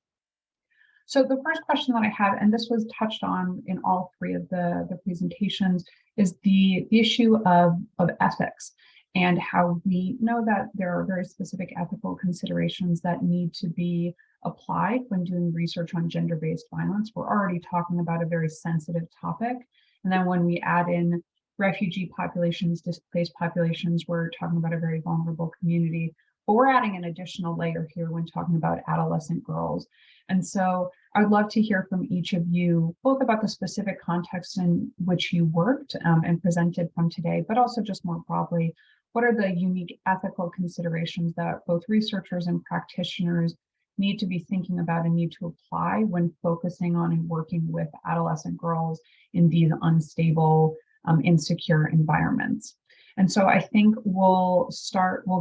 So the first question that I have, and this was touched on in all three of the presentations, is the issue of ethics, and how we know that there are very specific ethical considerations that need to be applied when doing research on gender-based violence. We're already talking about a very sensitive topic. And then when we add in refugee populations, displaced populations, we're talking about a very vulnerable community. But we're adding an additional layer here when talking about adolescent girls. And so I'd love to hear from each of you, both about the specific context in which you worked and presented from today, but also just more broadly, what are the unique ethical considerations that both researchers and practitioners need to be thinking about and need to apply when focusing on and working with adolescent girls in these unstable, insecure environments. And so I think we'll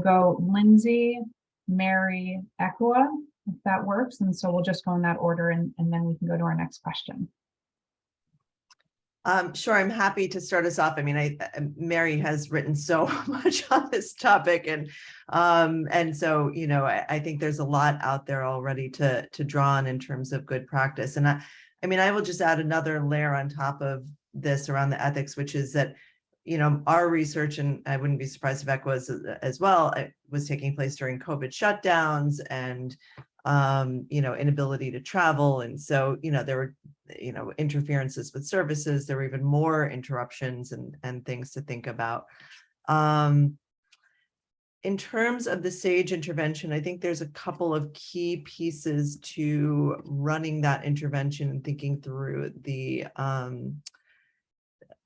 go Lindsay, Mary, Ekwa, if that works. And so we'll just go in that order, and then we can go to our next question. Sure, I'm happy to start us off. I mean, Mary has written so much on this topic, and so, you know, I think there's a lot out there already to draw on in terms of good practice. And I mean, I will just add another layer on top of this around the ethics, which is that, you know, our research, and I wouldn't be surprised if Ekwa was as well, it was taking place during COVID shutdowns and, you know, inability to travel. And so, you know, there were, you know, interferences with services. There were even more interruptions and things to think about. In terms of the SAGE intervention, I think there's a couple of key pieces to running that intervention and thinking through the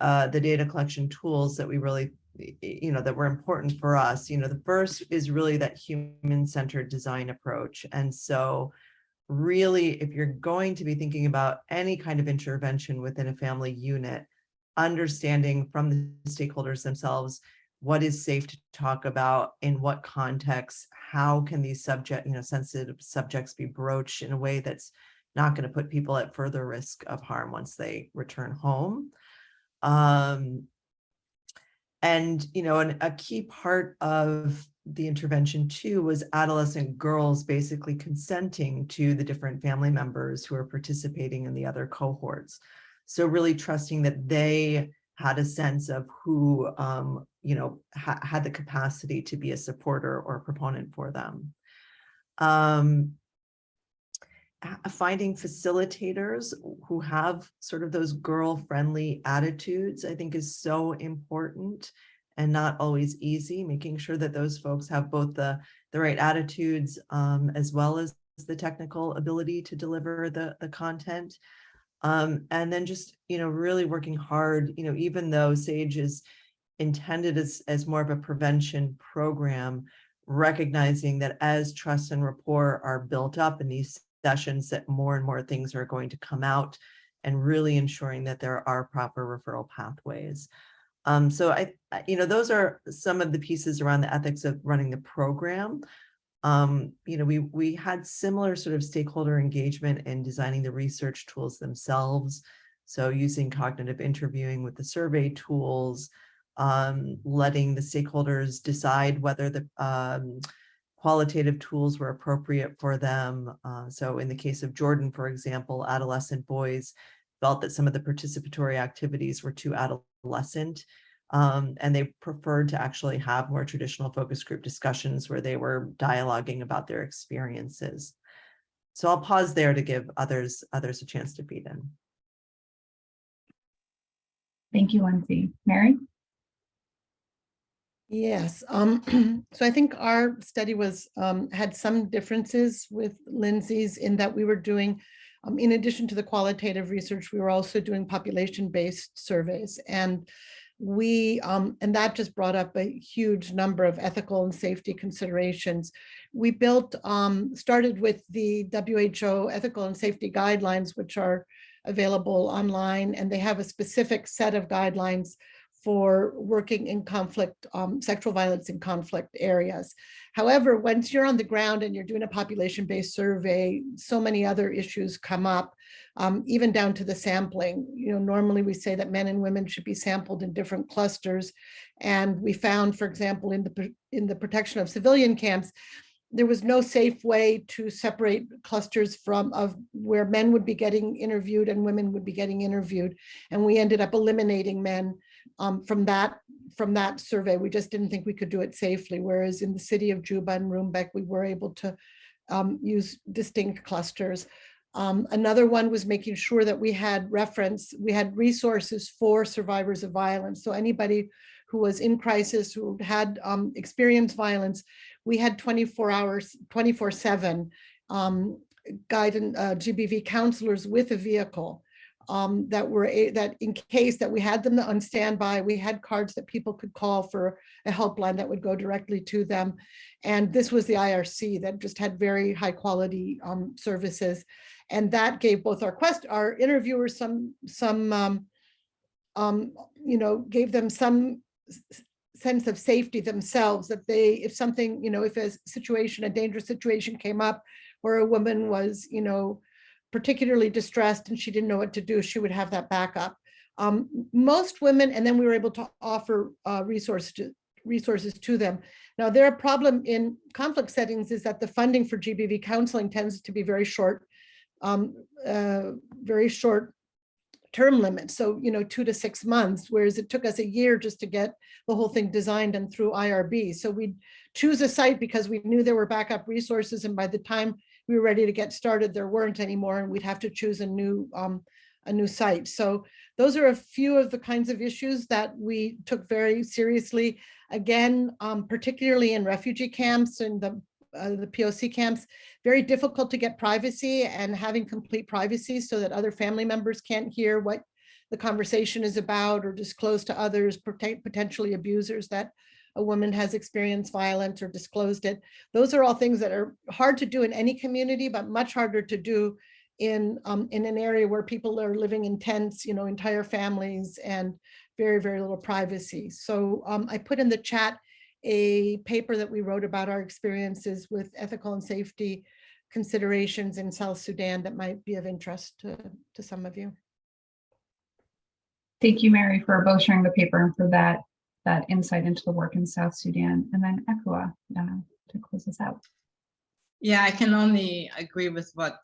data collection tools that we really, you know, that were important for us. You know, the first is really that human-centered design approach. And so really, if you're going to be thinking about any kind of intervention within a family unit, understanding from the stakeholders themselves, what is safe to talk about, in what context, how can these sensitive subjects be broached in a way that's not going to put people at further risk of harm once they return home. And, you know, a key part of the intervention too was adolescent girls basically consenting to the different family members who are participating in the other cohorts. So really trusting that they had a sense of who, you know, had the capacity to be a supporter or a proponent for them. Finding facilitators who have sort of those girl-friendly attitudes, I think, is so important and not always easy, making sure that those folks have both the right attitudes as well as the technical ability to deliver the content. And then just, you know, really working hard, you know, even though SAGE is intended as more of a prevention program, recognizing that as trust and rapport are built up in these sessions, that more and more things are going to come out, and really ensuring that there are proper referral pathways. So you know, those are some of the pieces around the ethics of running the program. You know, we had similar sort of stakeholder engagement in designing the research tools themselves. So using cognitive interviewing with the survey tools, letting the stakeholders decide whether the qualitative tools were appropriate for them. So in the case of Jordan, for example, adolescent boys felt that some of the participatory activities were too adolescent, and they preferred to actually have more traditional focus group discussions where they were dialoguing about their experiences. So I'll pause there to give others a chance to feed in. Thank you, Lindsay. Mary? Yes, so I think our study was had some differences with Lindsay's in that we were doing, in addition to the qualitative research, we were also doing population-based surveys, and and that just brought up a huge number of ethical and safety considerations. We started with the WHO ethical and safety guidelines, which are available online, and they have a specific set of guidelines for working in conflict, sexual violence in conflict areas. However, once you're on the ground and you're doing a population-based survey, so many other issues come up, even down to the sampling. You know, normally we say that men and women should be sampled in different clusters. And we found, for example, in the protection of civilian camps, there was no safe way to separate clusters of where men would be getting interviewed and women would be getting interviewed. And we ended up eliminating men from that survey. We just didn't think we could do it safely. Whereas in the city of Juba and Rumbek, we were able to use distinct clusters. Another one was making sure that we had resources for survivors of violence. So anybody who was in crisis, who had experienced violence, we had 24/7 guidance GBV counselors with a vehicle that in case that we had them on standby, we had cards that people could call for a helpline that would go directly to them. And this was the IRC that just had very high quality services. And that gave both our interviewers gave them some sense of safety themselves, that if something, if a dangerous situation came up where a woman was, particularly distressed and she didn't know what to do, she would have that backup. Most women, and then we were able to offer resources to them. Now, their problem in conflict settings is that the funding for GBV counseling tends to be very short term limits. So, 2 to 6 months, whereas it took us a year just to get the whole thing designed and through IRB. So we'd choose a site because we knew there were backup resources. And by the time we were ready to get started, there weren't anymore, and we'd have to choose a new site. So those are a few of the kinds of issues that we took very seriously. Again, particularly in refugee camps and the POC camps, very difficult to get privacy and having complete privacy so that other family members can't hear what the conversation is about or disclose to others, potentially abusers, that a woman has experienced violence or disclosed it. Those are all things that are hard to do in any community, but much harder to do in an area where people are living in tents, entire families, and very, very little privacy. So I put in the chat a paper that we wrote about our experiences with ethical and safety considerations in South Sudan that might be of interest to some of you. Thank you, Mary, for both sharing the paper and for that insight into the work in South Sudan. And then Ekua, to close us out. Yeah, I can only agree with what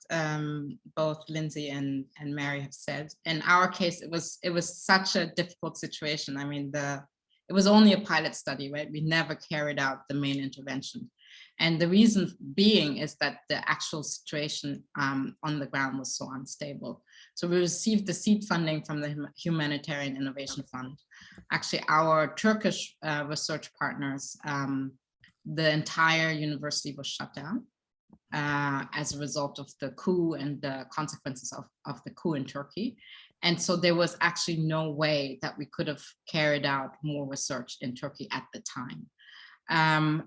both Lindsay and Mary have said. In our case, it was such a difficult situation. I mean, it was only a pilot study, right? We never carried out the main intervention. And the reason being is that the actual situation on the ground was so unstable. So we received the seed funding from the Humanitarian Innovation Fund. Actually, our Turkish research partners, the entire university was shut down as a result of the coup and the consequences of the coup in Turkey. And so there was actually no way that we could have carried out more research in Turkey at the time.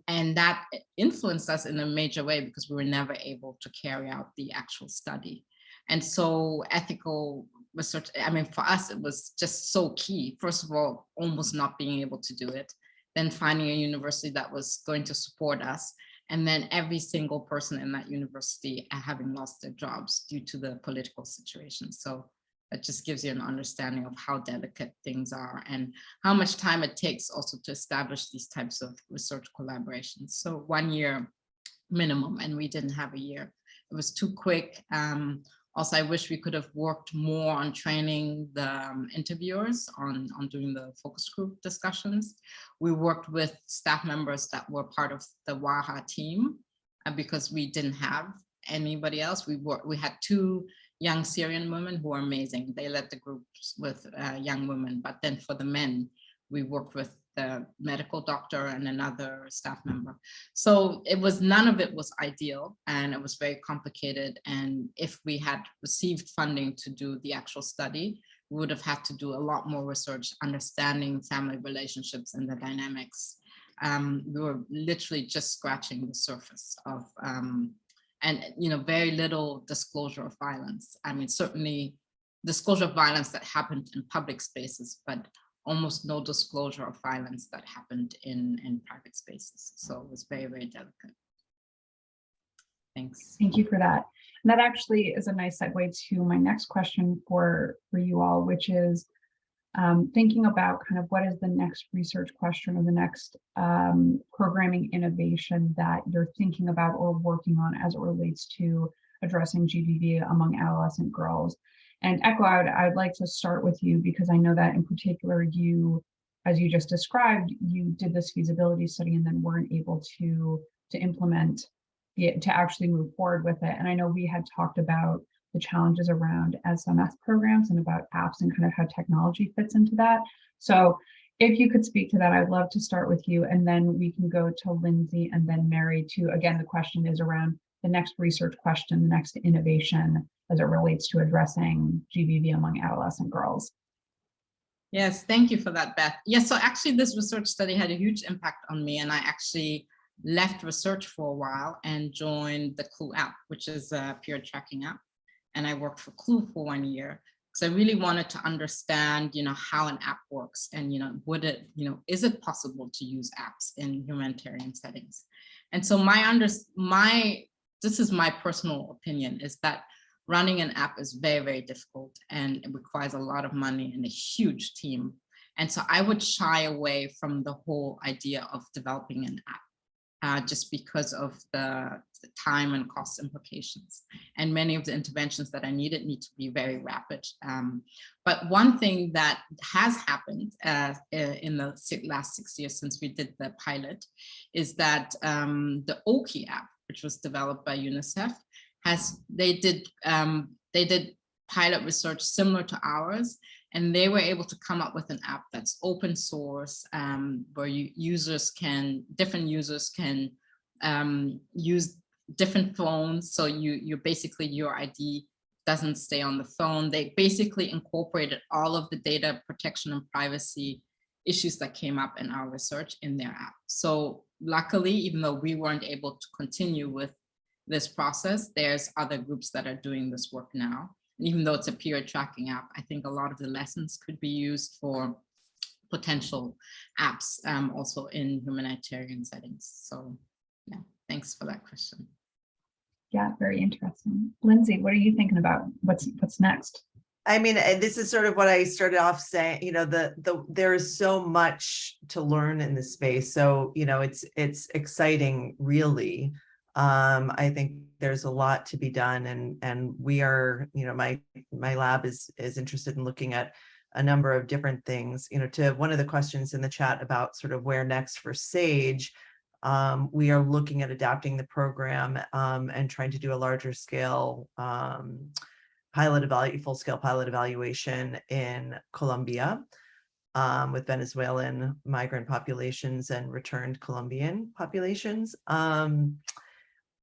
And that influenced us in a major way because we were never able to carry out the actual study. And so ethical research, I mean, for us, it was just so key. First of all, almost not being able to do it, then finding a university that was going to support us, and then every single person in that university having lost their jobs due to the political situation. So That just gives you an understanding of how delicate things are and how much time it takes also to establish these types of research collaborations. So 1 year minimum, and we didn't have a year. It was too quick. Also, I wish we could have worked more on training the interviewers on doing the focus group discussions. We worked with staff members that were part of the WAHA team because we didn't have anybody else. We had 2 young Syrian women who are amazing. They led the groups with young women, but then for the men, we worked with the medical doctor and another staff member. So none of it was ideal, and it was very complicated. And if we had received funding to do the actual study, we would have had to do a lot more research, understanding family relationships and the dynamics. We were literally just scratching the surface of, and very little disclosure of violence. I mean, certainly disclosure of violence that happened in public spaces, but almost no disclosure of violence that happened in private spaces. So it was very, very delicate. Thanks. Thank you for that. And that actually is a nice segue to my next question for you all, which is thinking about kind of what is the next research question or the next programming innovation that you're thinking about or working on as it relates to addressing GBV among adolescent girls. And Echo, I'd like to start with you because I know that in particular you, as you just described, you did this feasibility study and then weren't able to implement it, to actually move forward with it. And I know we had talked about the challenges around SMS programs and about apps and kind of how technology fits into that. So if you could speak to that, I'd love to start with you, and then we can go to Lindsay and then Mary too. Again, the question is around the next research question, the next innovation as it relates to addressing GBV among adolescent girls. Yes, thank you for that, Beth. Yes, so actually this research study had a huge impact on me, and I actually left research for a while and joined the Clue app, which is a peer tracking app. And I worked for Clue for 1 year because I really wanted to understand, how an app works and, is it possible to use apps in humanitarian settings? And so this is my personal opinion, is that running an app is very, very difficult and it requires a lot of money and a huge team. And so I would shy away from the whole idea of developing an app just because of the time and cost implications. And many of the interventions that I needed need to be very rapid. But one thing that has happened in the last 6 years since we did the pilot is that the Oki app, which was developed by UNICEF, they did pilot research similar to ours, and they were able to come up with an app that's open source, where different users can use different phones. So your ID doesn't stay on the phone. They basically incorporated all of the data protection and privacy issues that came up in our research in their app. So luckily, even though we weren't able to continue with this process, there's other groups that are doing this work now. And even though it's a peer tracking app, I think a lot of the lessons could be used for potential apps also in humanitarian settings. So yeah, thanks for that question. Yeah, very interesting. Lindsay, what are you thinking about? What's next? I mean, this is sort of what I started off saying, there is so much to learn in this space. So, it's exciting, really. I think there's a lot to be done, and we are, my lab is interested in looking at a number of different things. To one of the questions in the chat about sort of where next for SAGE, we are looking at adapting the program and trying to do a larger scale full-scale pilot evaluation in Colombia with Venezuelan migrant populations and returned Colombian populations.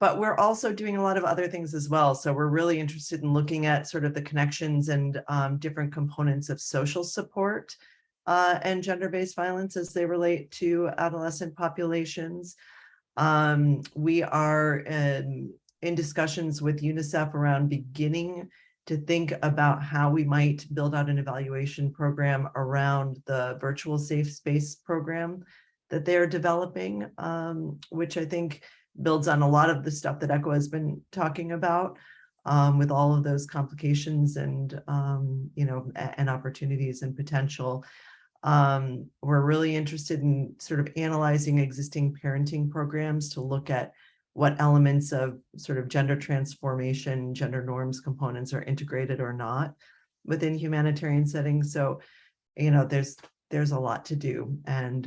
But we're also doing a lot of other things as well. So we're really interested in looking at sort of the connections and different components of social support and gender-based violence as they relate to adolescent populations. We are in discussions with UNICEF around beginning to think about how we might build out an evaluation program around the virtual safe space program that they're developing, which I think builds on a lot of the stuff that Echo has been talking about. with all of those complications and, and opportunities and potential. We're really interested in sort of analyzing existing parenting programs to look at what elements of sort of gender transformation, gender norms components are integrated or not within humanitarian settings. So, there's a lot to do. And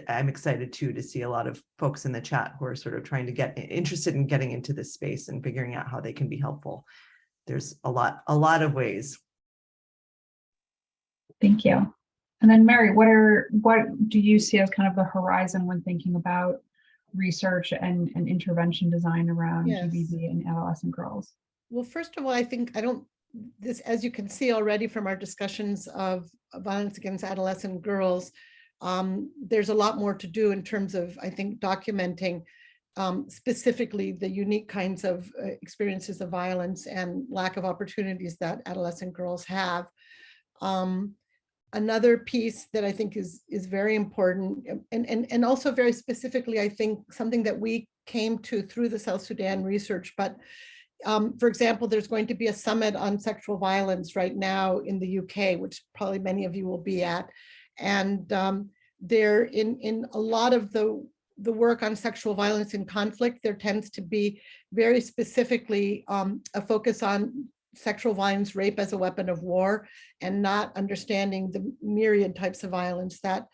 I'm excited too to see a lot of folks in the chat who are sort of trying to get interested in getting into this space and figuring out how they can be helpful. There's a lot of ways. Thank you. And then Mary, what do you see as kind of the horizon when thinking about research and intervention design around Yes. GBV and adolescent girls? Well, first of all, I think this, as you can see already from our discussions of violence against adolescent girls, there's a lot more to do in terms of, I think, documenting specifically the unique kinds of experiences of violence and lack of opportunities that adolescent girls have. Another piece that I think is very important, and also very specifically, I think something that we came to through the South Sudan research, but for example, there's going to be a summit on sexual violence right now in the UK, which probably many of you will be at. And there, in a lot of the work on sexual violence in conflict, there tends to be very specifically a focus on sexual violence, rape as a weapon of war, and not understanding the myriad types of violence that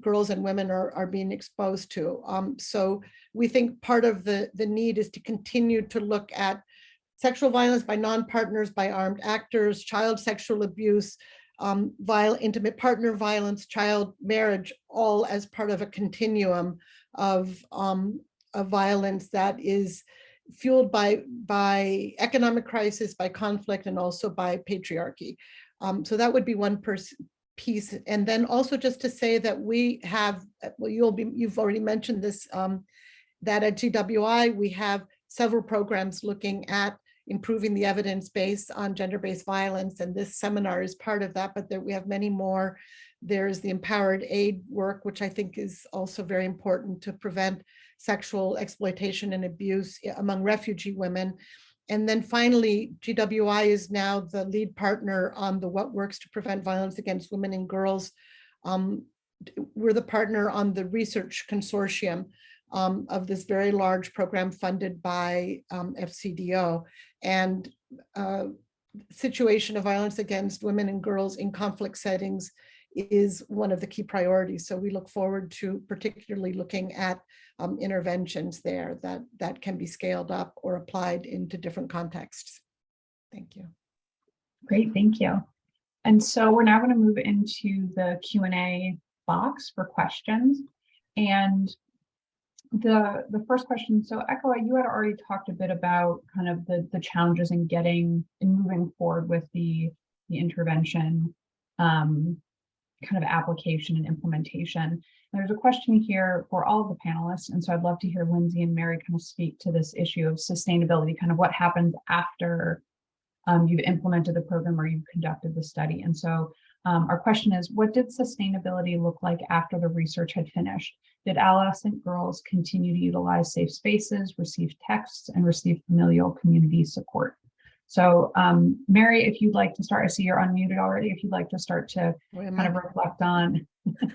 girls and women are being exposed to. So we think part of the need is to continue to look at sexual violence by non-partners, by armed actors, child sexual abuse, intimate partner violence, child marriage, all as part of a continuum of violence that is fueled by economic crisis, by conflict, and also by patriarchy. So that would be one piece. And then also just to say that we have, well, you've already mentioned this, that at GWI, we have several programs looking at improving the evidence base on gender-based violence. And this seminar is part of that, but we have many more. There's the empowered aid work, which I think is also very important to prevent sexual exploitation and abuse among refugee women. And then finally, GWI is now the lead partner on the What Works to Prevent Violence Against Women and Girls. We're the partner on the research consortium of this very large program funded by FCDO. And situation of violence against women and girls in conflict settings is one of the key priorities. So we look forward to particularly looking at interventions there that can be scaled up or applied into different contexts. Thank you. Great, thank you. And so we're now going to move into the Q&A box for questions. And the first question, so Echo, you had already talked a bit about kind of the challenges in moving forward with the intervention kind of application and implementation. And there's a question here for all of the panelists. And so I'd love to hear Lindsay and Mary kind of speak to this issue of sustainability, kind of what happens after you've implemented the program or you've conducted the study. And so our question is, what did sustainability look like after the research had finished? Did adolescent girls continue to utilize safe spaces, receive texts, and receive familial community support? So Mary, if you'd like to start, I see you're unmuted already. If you'd like to start to kind of reflect on, kind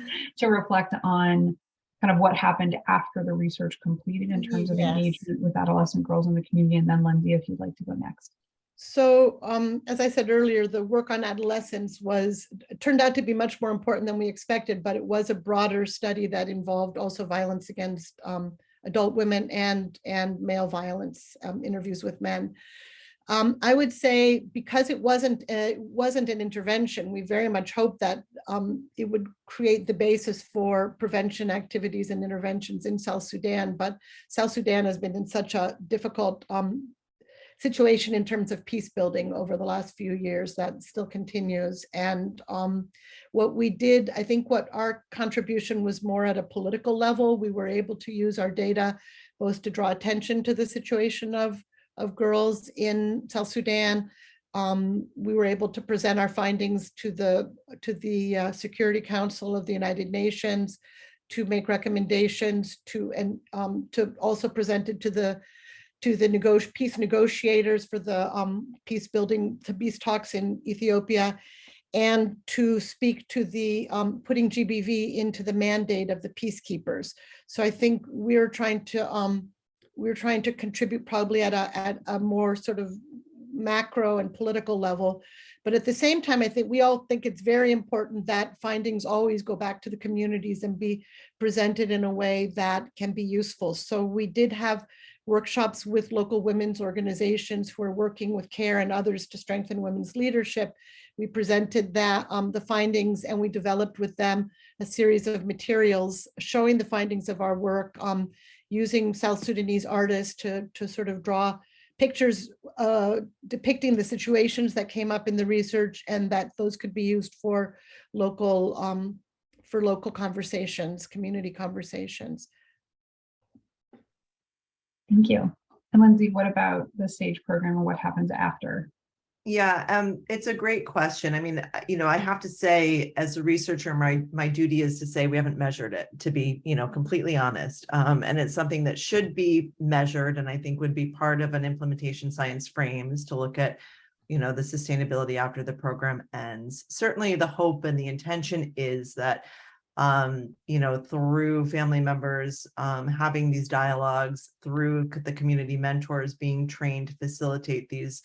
of what happened after the research completed in terms of engagement with adolescent girls in the community. And then Lindsay, if you'd like to go next. So as I said earlier, the work on adolescence turned out to be much more important than we expected, but it was a broader study that involved also violence against adult women and male violence, interviews with men. I would say because it wasn't an intervention, we very much hoped that it would create the basis for prevention activities and interventions in South Sudan. But South Sudan has been in such a difficult situation in terms of peace building over the last few years that still continues. And what we did, I think what our contribution was more at a political level. We were able to use our data both to draw attention to the situation of girls in South Sudan. We were able to present our findings to the Security Council of the United Nations, to make recommendations to also present it to to the peace negotiators for the peace talks in Ethiopia, and to speak to the putting GBV into the mandate of the peacekeepers. So I think we're trying to contribute probably at a more sort of macro and political level. But at the same time, I think we all think it's very important that findings always go back to the communities and be presented in a way that can be useful. So we did have workshops with local women's organizations who are working with CARE and others to strengthen women's leadership. We presented that the findings, and we developed with them a series of materials showing the findings of our work, using South Sudanese artists to sort of draw pictures depicting the situations that came up in the research, and that those could be used for local conversations, community conversations. Thank you. And Lindsay, what about the SAGE program and what happens after? Yeah, it's a great question. I mean, I have to say, as a researcher, my duty is to say we haven't measured it, to be, completely honest. And it's something that should be measured, and I think would be part of an implementation science frame, is to look at, the sustainability after the program ends. Certainly the hope and the intention is that, through family members having these dialogues, through the community mentors being trained to facilitate these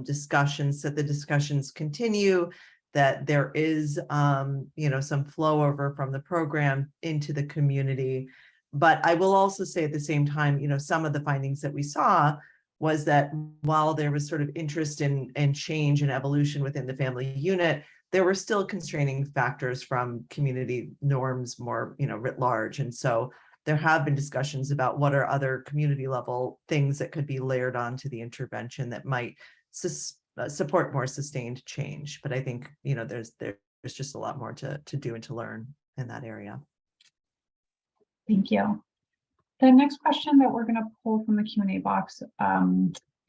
discussions, that the discussions continue, that there is some flow over from the program into the community. But I will also say at the same time, some of the findings that we saw was that while there was sort of interest in change and evolution within the family unit, there were still constraining factors from community norms more, writ large. And so there have been discussions about what are other community level things that could be layered onto the intervention that might support more sustained change. But I think, there's just a lot more to do and to learn in that area. Thank you. The next question that we're going to pull from the Q&A box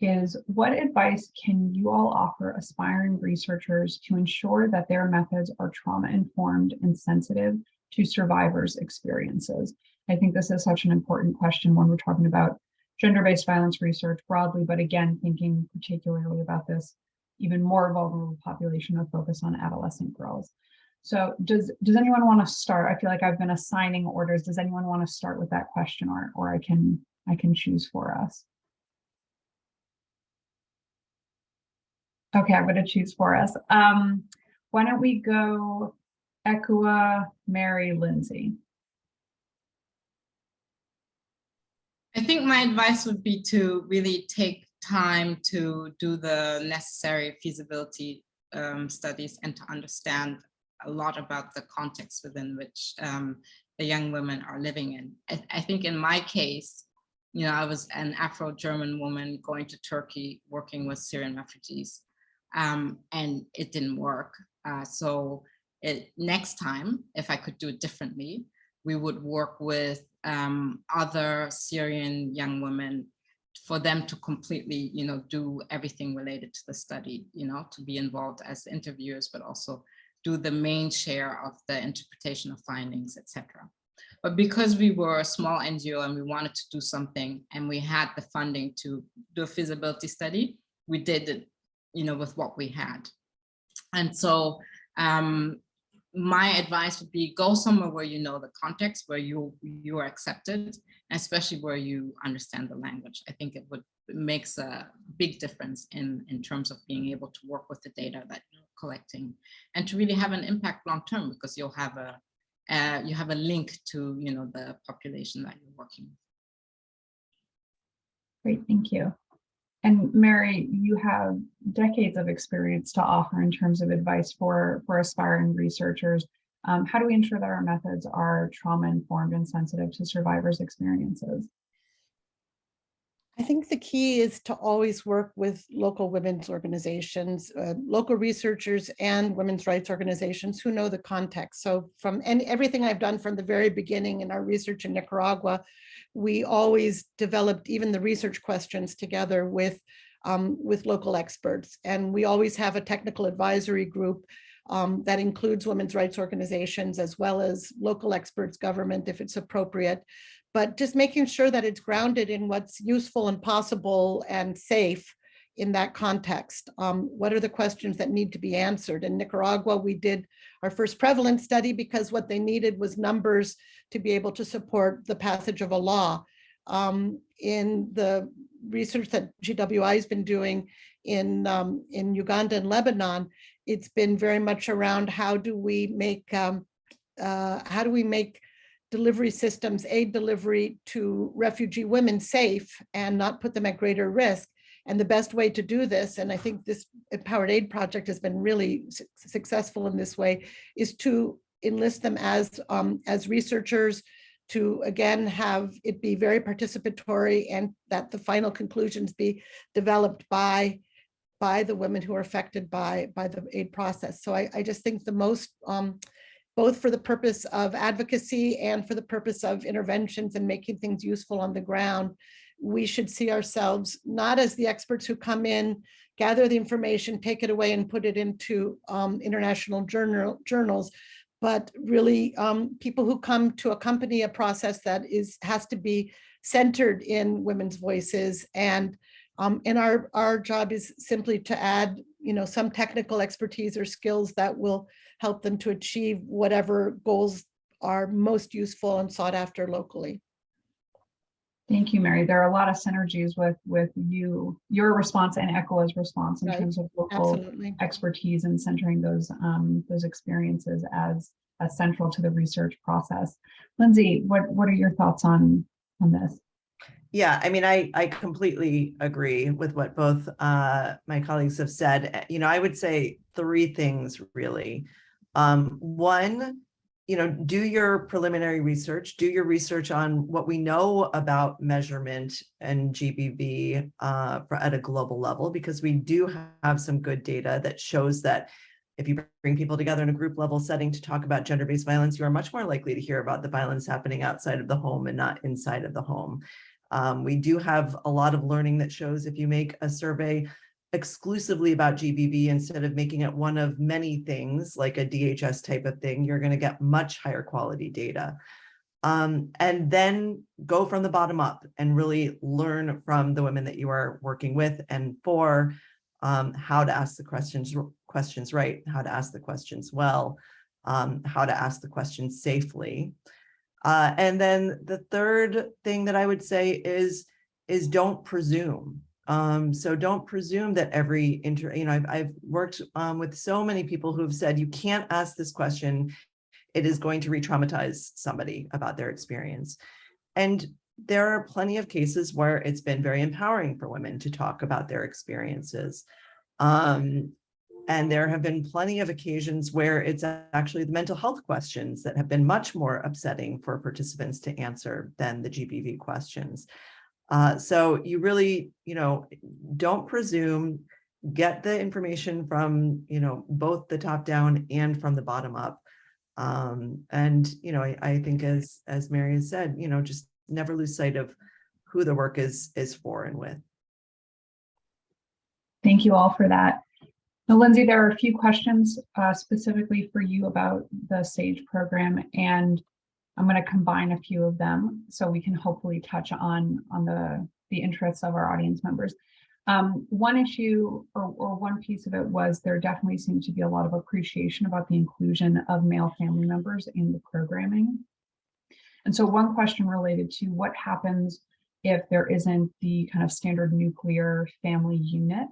is, what advice can you all offer aspiring researchers to ensure that their methods are trauma-informed and sensitive to survivors' experiences? I think this is such an important question when we're talking about gender-based violence research broadly, but again, thinking particularly about this even more vulnerable population of focus on adolescent girls. So does anyone want to start? I feel like I've been assigning orders. Does anyone want to start with that question, or I can choose for us? Okay, I'm going to choose for us. Why don't we go Ekua, Mary, Lindsay? I think my advice would be to really take time to do the necessary feasibility studies and to understand a lot about the context within which the young women are living in. I think in my case, I was an Afro-German woman going to Turkey, working with Syrian refugees, and it didn't work. So next time, if I could do it differently, we would work with other Syrian young women for them to completely, do everything related to the study, to be involved as interviewers, but also do the main share of the interpretation of findings, etc. But because we were a small NGO and we wanted to do something and we had the funding to do a feasibility study, we did it, with what we had. And so my advice would be go somewhere where you know the context, where you are accepted, especially where you understand the language. I think it makes a big difference in terms of being able to work with the data that you're collecting and to really have an impact long term, because you'll have a link to the population that you're working with. Great, thank you. And Mary, you have decades of experience to offer in terms of advice for aspiring researchers. How do we ensure that our methods are trauma-informed and sensitive to survivors' experiences? I think the key is to always work with local women's organizations, local researchers and women's rights organizations who know the context. So everything I've done from the very beginning in our research in Nicaragua, we always developed even the research questions together with local experts. And we always have a technical advisory group that includes women's rights organizations as well as local experts, government, if it's appropriate. But just making sure that it's grounded in what's useful and possible and safe in that context. What are the questions that need to be answered? In Nicaragua, we did our first prevalence study because what they needed was numbers to be able to support the passage of a law. In the research that GWI has been doing in Uganda and Lebanon, it's been very much around how do we make delivery systems, aid delivery to refugee women safe and not put them at greater risk. And the best way to do this, and I think this Empowered Aid project has been really successful in this way, is to enlist them as researchers, to again have it be very participatory, and that the final conclusions be developed by the women who are affected by the aid process. So I just think the most, both for the purpose of advocacy and for the purpose of interventions and making things useful on the ground, we should see ourselves not as the experts who come in, gather the information, take it away and put it into international journals, but really people who come to accompany a process that has to be centered in women's voices. And our job is simply to add, some technical expertise or skills that will help them to achieve whatever goals are most useful and sought after locally. Thank you, Mary. There are a lot of synergies with your response and ECHOA's response in terms of local expertise and centering those experiences as central to the research process. Lindsay, what are your thoughts on this? Yeah, I mean, I completely agree with what both my colleagues have said. I would say three things really. One, do your preliminary research, do your research on what we know about measurement and GBV at a global level, because we do have some good data that shows that if you bring people together in a group level setting to talk about gender-based violence, you are much more likely to hear about the violence happening outside of the home and not inside of the home. We do have a lot of learning that shows if you make a survey exclusively about GBV instead of making it one of many things like a DHS type of thing, you're going to get much higher quality data. And then go from the bottom up and really learn from the women that you are working with and for how to ask the questions right, how to ask the questions well, how to ask the questions safely. And then the third thing that I would say is don't presume. So don't presume that I've worked with so many people who have said, you can't ask this question. It is going to re-traumatize somebody about their experience. And there are plenty of cases where it's been very empowering for women to talk about their experiences. And there have been plenty of occasions where it's actually the mental health questions that have been much more upsetting for participants to answer than the GBV questions. So you really, don't presume, get the information from, both the top down and from the bottom up. And, I think as Mary has said, just never lose sight of who the work is for and with. Thank you all for that. Now, Lindsay, there are a few questions specifically for you about the SAGE program, and I'm going to combine a few of them so we can hopefully touch on the interests of our audience members. One issue or one piece of it was there definitely seemed to be a lot of appreciation about the inclusion of male family members in the programming. And so one question related to what happens if there isn't the kind of standard nuclear family unit.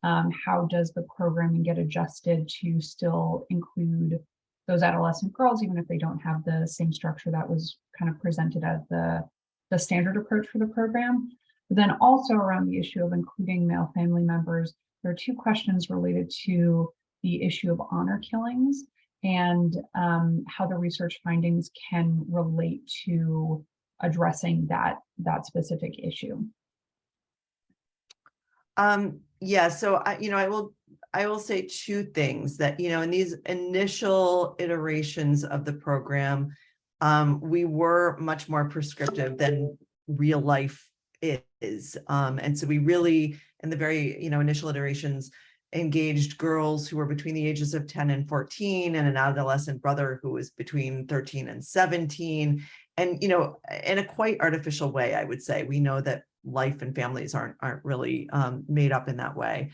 How does the programming get adjusted to still include those adolescent girls, even if they don't have the same structure that was kind of presented as the standard approach for the program? But then also around the issue of including male family members, there are two questions related to the issue of honor killings and how the research findings can relate to addressing that specific issue. Yeah, so I will say two things that, in these initial iterations of the program, we were much more prescriptive than real life is. And so we really, in the very, initial iterations, engaged girls who were between the ages of 10 and 14, and an adolescent brother who was between 13 and 17. And, in a quite artificial way, I would say. We know that life and families aren't really made up in that way.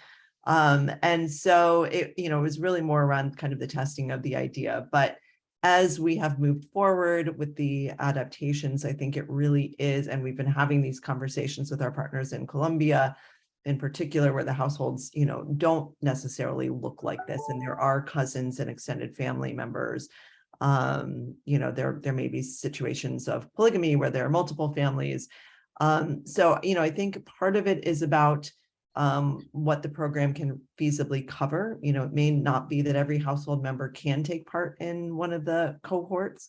And so it was really more around kind of the testing of the idea. But as we have moved forward with the adaptations, I think it really is, and we've been having these conversations with our partners in Colombia, in particular, where the households, don't necessarily look like this, and there are cousins and extended family members. There may be situations of polygamy where there are multiple families. So, I think part of it is about what the program can feasibly cover. It may not be that every household member can take part in one of the cohorts,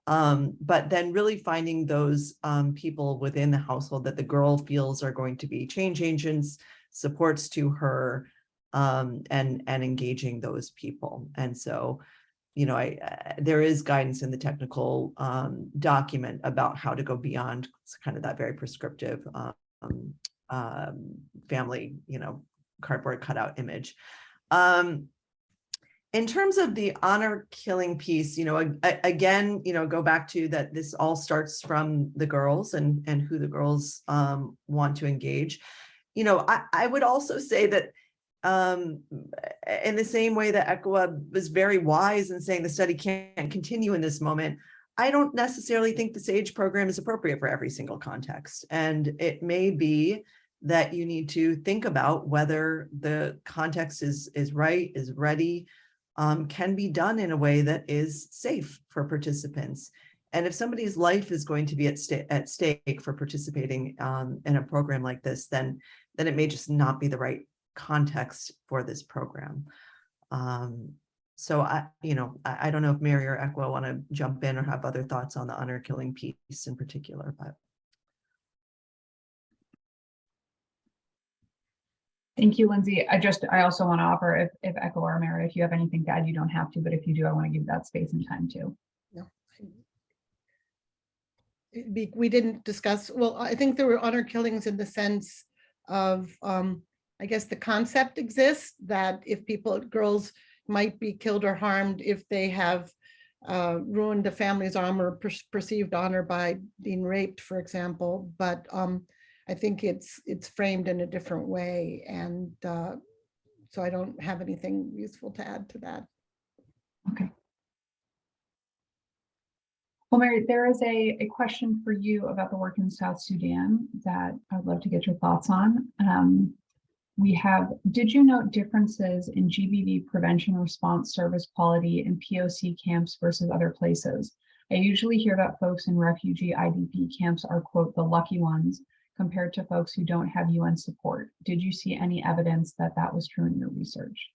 but then really finding those people within the household that the girl feels are going to be change agents, supports to her, and engaging those people. And so, there is guidance in the technical document about how to go beyond kind of that very prescriptive family, cardboard cutout image. In terms of the honor killing piece, again, go back to that this all starts from the girls and who the girls want to engage. I would also say that in the same way that ECWA was very wise in saying the study can't continue in this moment, I don't necessarily think the SAGE program is appropriate for every single context. And it may be that you need to think about whether the context is right, is ready, can be done in a way that is safe for participants. And if somebody's life is going to be at stake for participating in a program like this, then it may just not be the right context for this program. So I don't know if Mary or Ekwa want to jump in or have other thoughts on the honor killing piece in particular, but. Thank you, Lindsay. I also want to offer, if Ekwa or Mary, if you have anything to add, you don't have to, but if you do, I want to give that space and time too. No, we didn't discuss, well, I think there were honor killings in the sense of, I guess the concept exists that if girls might be killed or harmed if they have ruined the family's honor, perceived honor by being raped, for example. But I think it's framed in a different way. And so I don't have anything useful to add to that. Okay. Well, Mary, there is a question for you about the work in South Sudan that I'd love to get your thoughts on. Did you note differences in GBV prevention response service quality in POC camps versus other places? I usually hear that folks in refugee IDP camps are, quote, the lucky ones compared to folks who don't have UN support. Did you see any evidence that that was true in your research?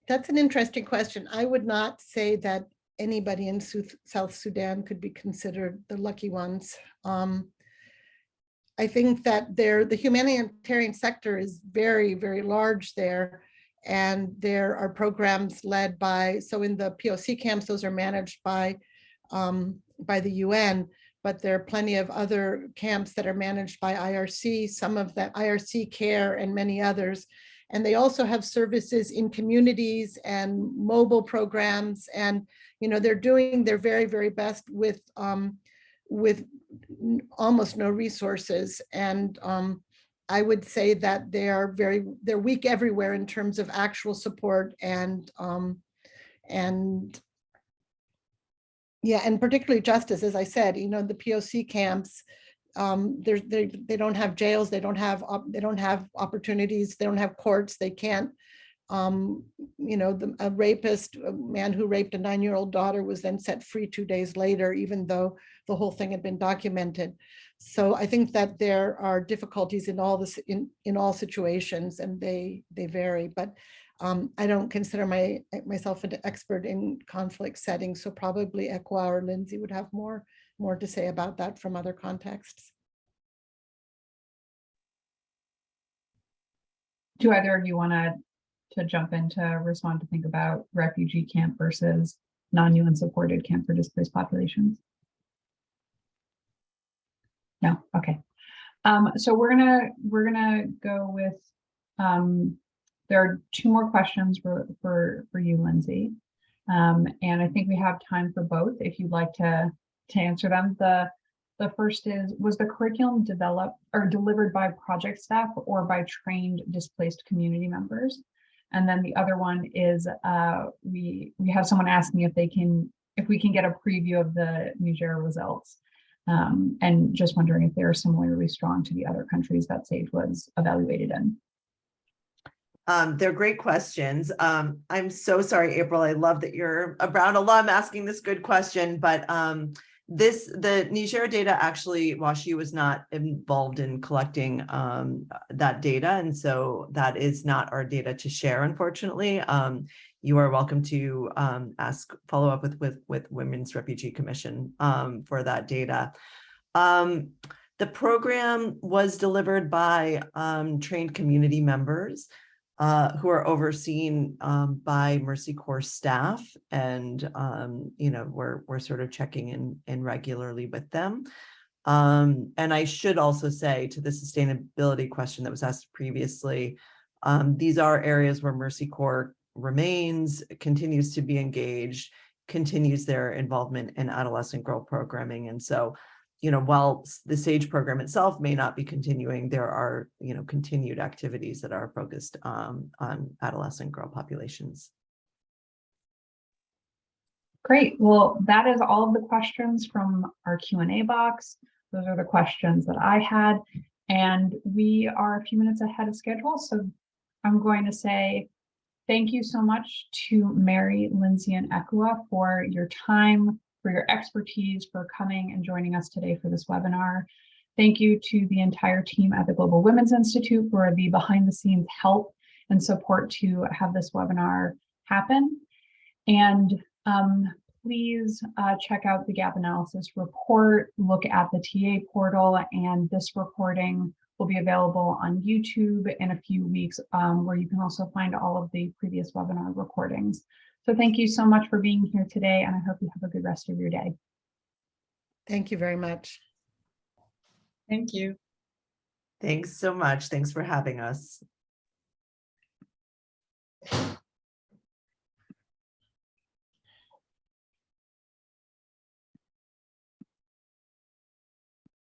That's an interesting question. I would not say that anybody in South Sudan could be considered the lucky ones. I think that the humanitarian sector is very, very large there. And there are programs led by, so in the POC camps, those are managed by the UN, but there are plenty of other camps that are managed by IRC, some of that IRC Care and many others. And they also have services in communities and mobile programs. And, they're doing their very, very best with almost no resources. And I would say that they're weak everywhere in terms of actual support and particularly justice, as I said, the POC camps, they don't have jails, they don't have opportunities, they don't have courts, they can't, a rapist, a man who raped a 9-year-old daughter was then set free 2 days later, even though the whole thing had been documented. So I think that there are difficulties in all this, in all situations, and they vary, but I don't consider myself an expert in conflict settings, so probably Ekwa or Lindsay would have more to say about that from other contexts. Do either of you want to jump in to respond to think about refugee camp versus non-UN supported camp for displaced populations? No, okay. So we're gonna go with there are two more questions for you, Lindsay. And I think we have time for both if you'd like to answer them. The first is, was the curriculum developed or delivered by project staff or by trained displaced community members? And then the other one is, we have someone asking if we can get a preview of the Niger results. And just wondering if they're similarly strong to the other countries that SAGE was evaluated in. They're great questions. I'm so sorry, April. I love that you're a Brown alum asking this good question, but the Niger data, actually, WashU was not involved in collecting that data. And so that is not our data to share, unfortunately. You are welcome to follow up with Women's Refugee Commission for that data. The program was delivered by trained community members who are overseen by Mercy Corps staff, and we're sort of checking in regularly with them. And I should also say, to the sustainability question that was asked previously, these are areas where Mercy Corps continues to be engaged, continues their involvement in adolescent girl programming. And so, while the SAGE program itself may not be continuing, there are, continued activities that are focused on adolescent girl populations. Great. Well, that is all of the questions from our Q&A box. Those are the questions that I had, and we are a few minutes ahead of schedule. So I'm going to say thank you so much to Mary, Lindsay, and Ekua for your time, for your expertise, for coming and joining us today for this webinar. Thank you to the entire team at the Global Women's Institute for the behind-the-scenes help and support to have this webinar happen. And please check out the gap analysis report, look at the TA portal, and this recording will be available on YouTube in a few weeks, where you can also find all of the previous webinar recordings. So thank you so much for being here today, and I hope you have a good rest of your day. Thank you very much. Thank you. Thanks so much. Thanks for having us.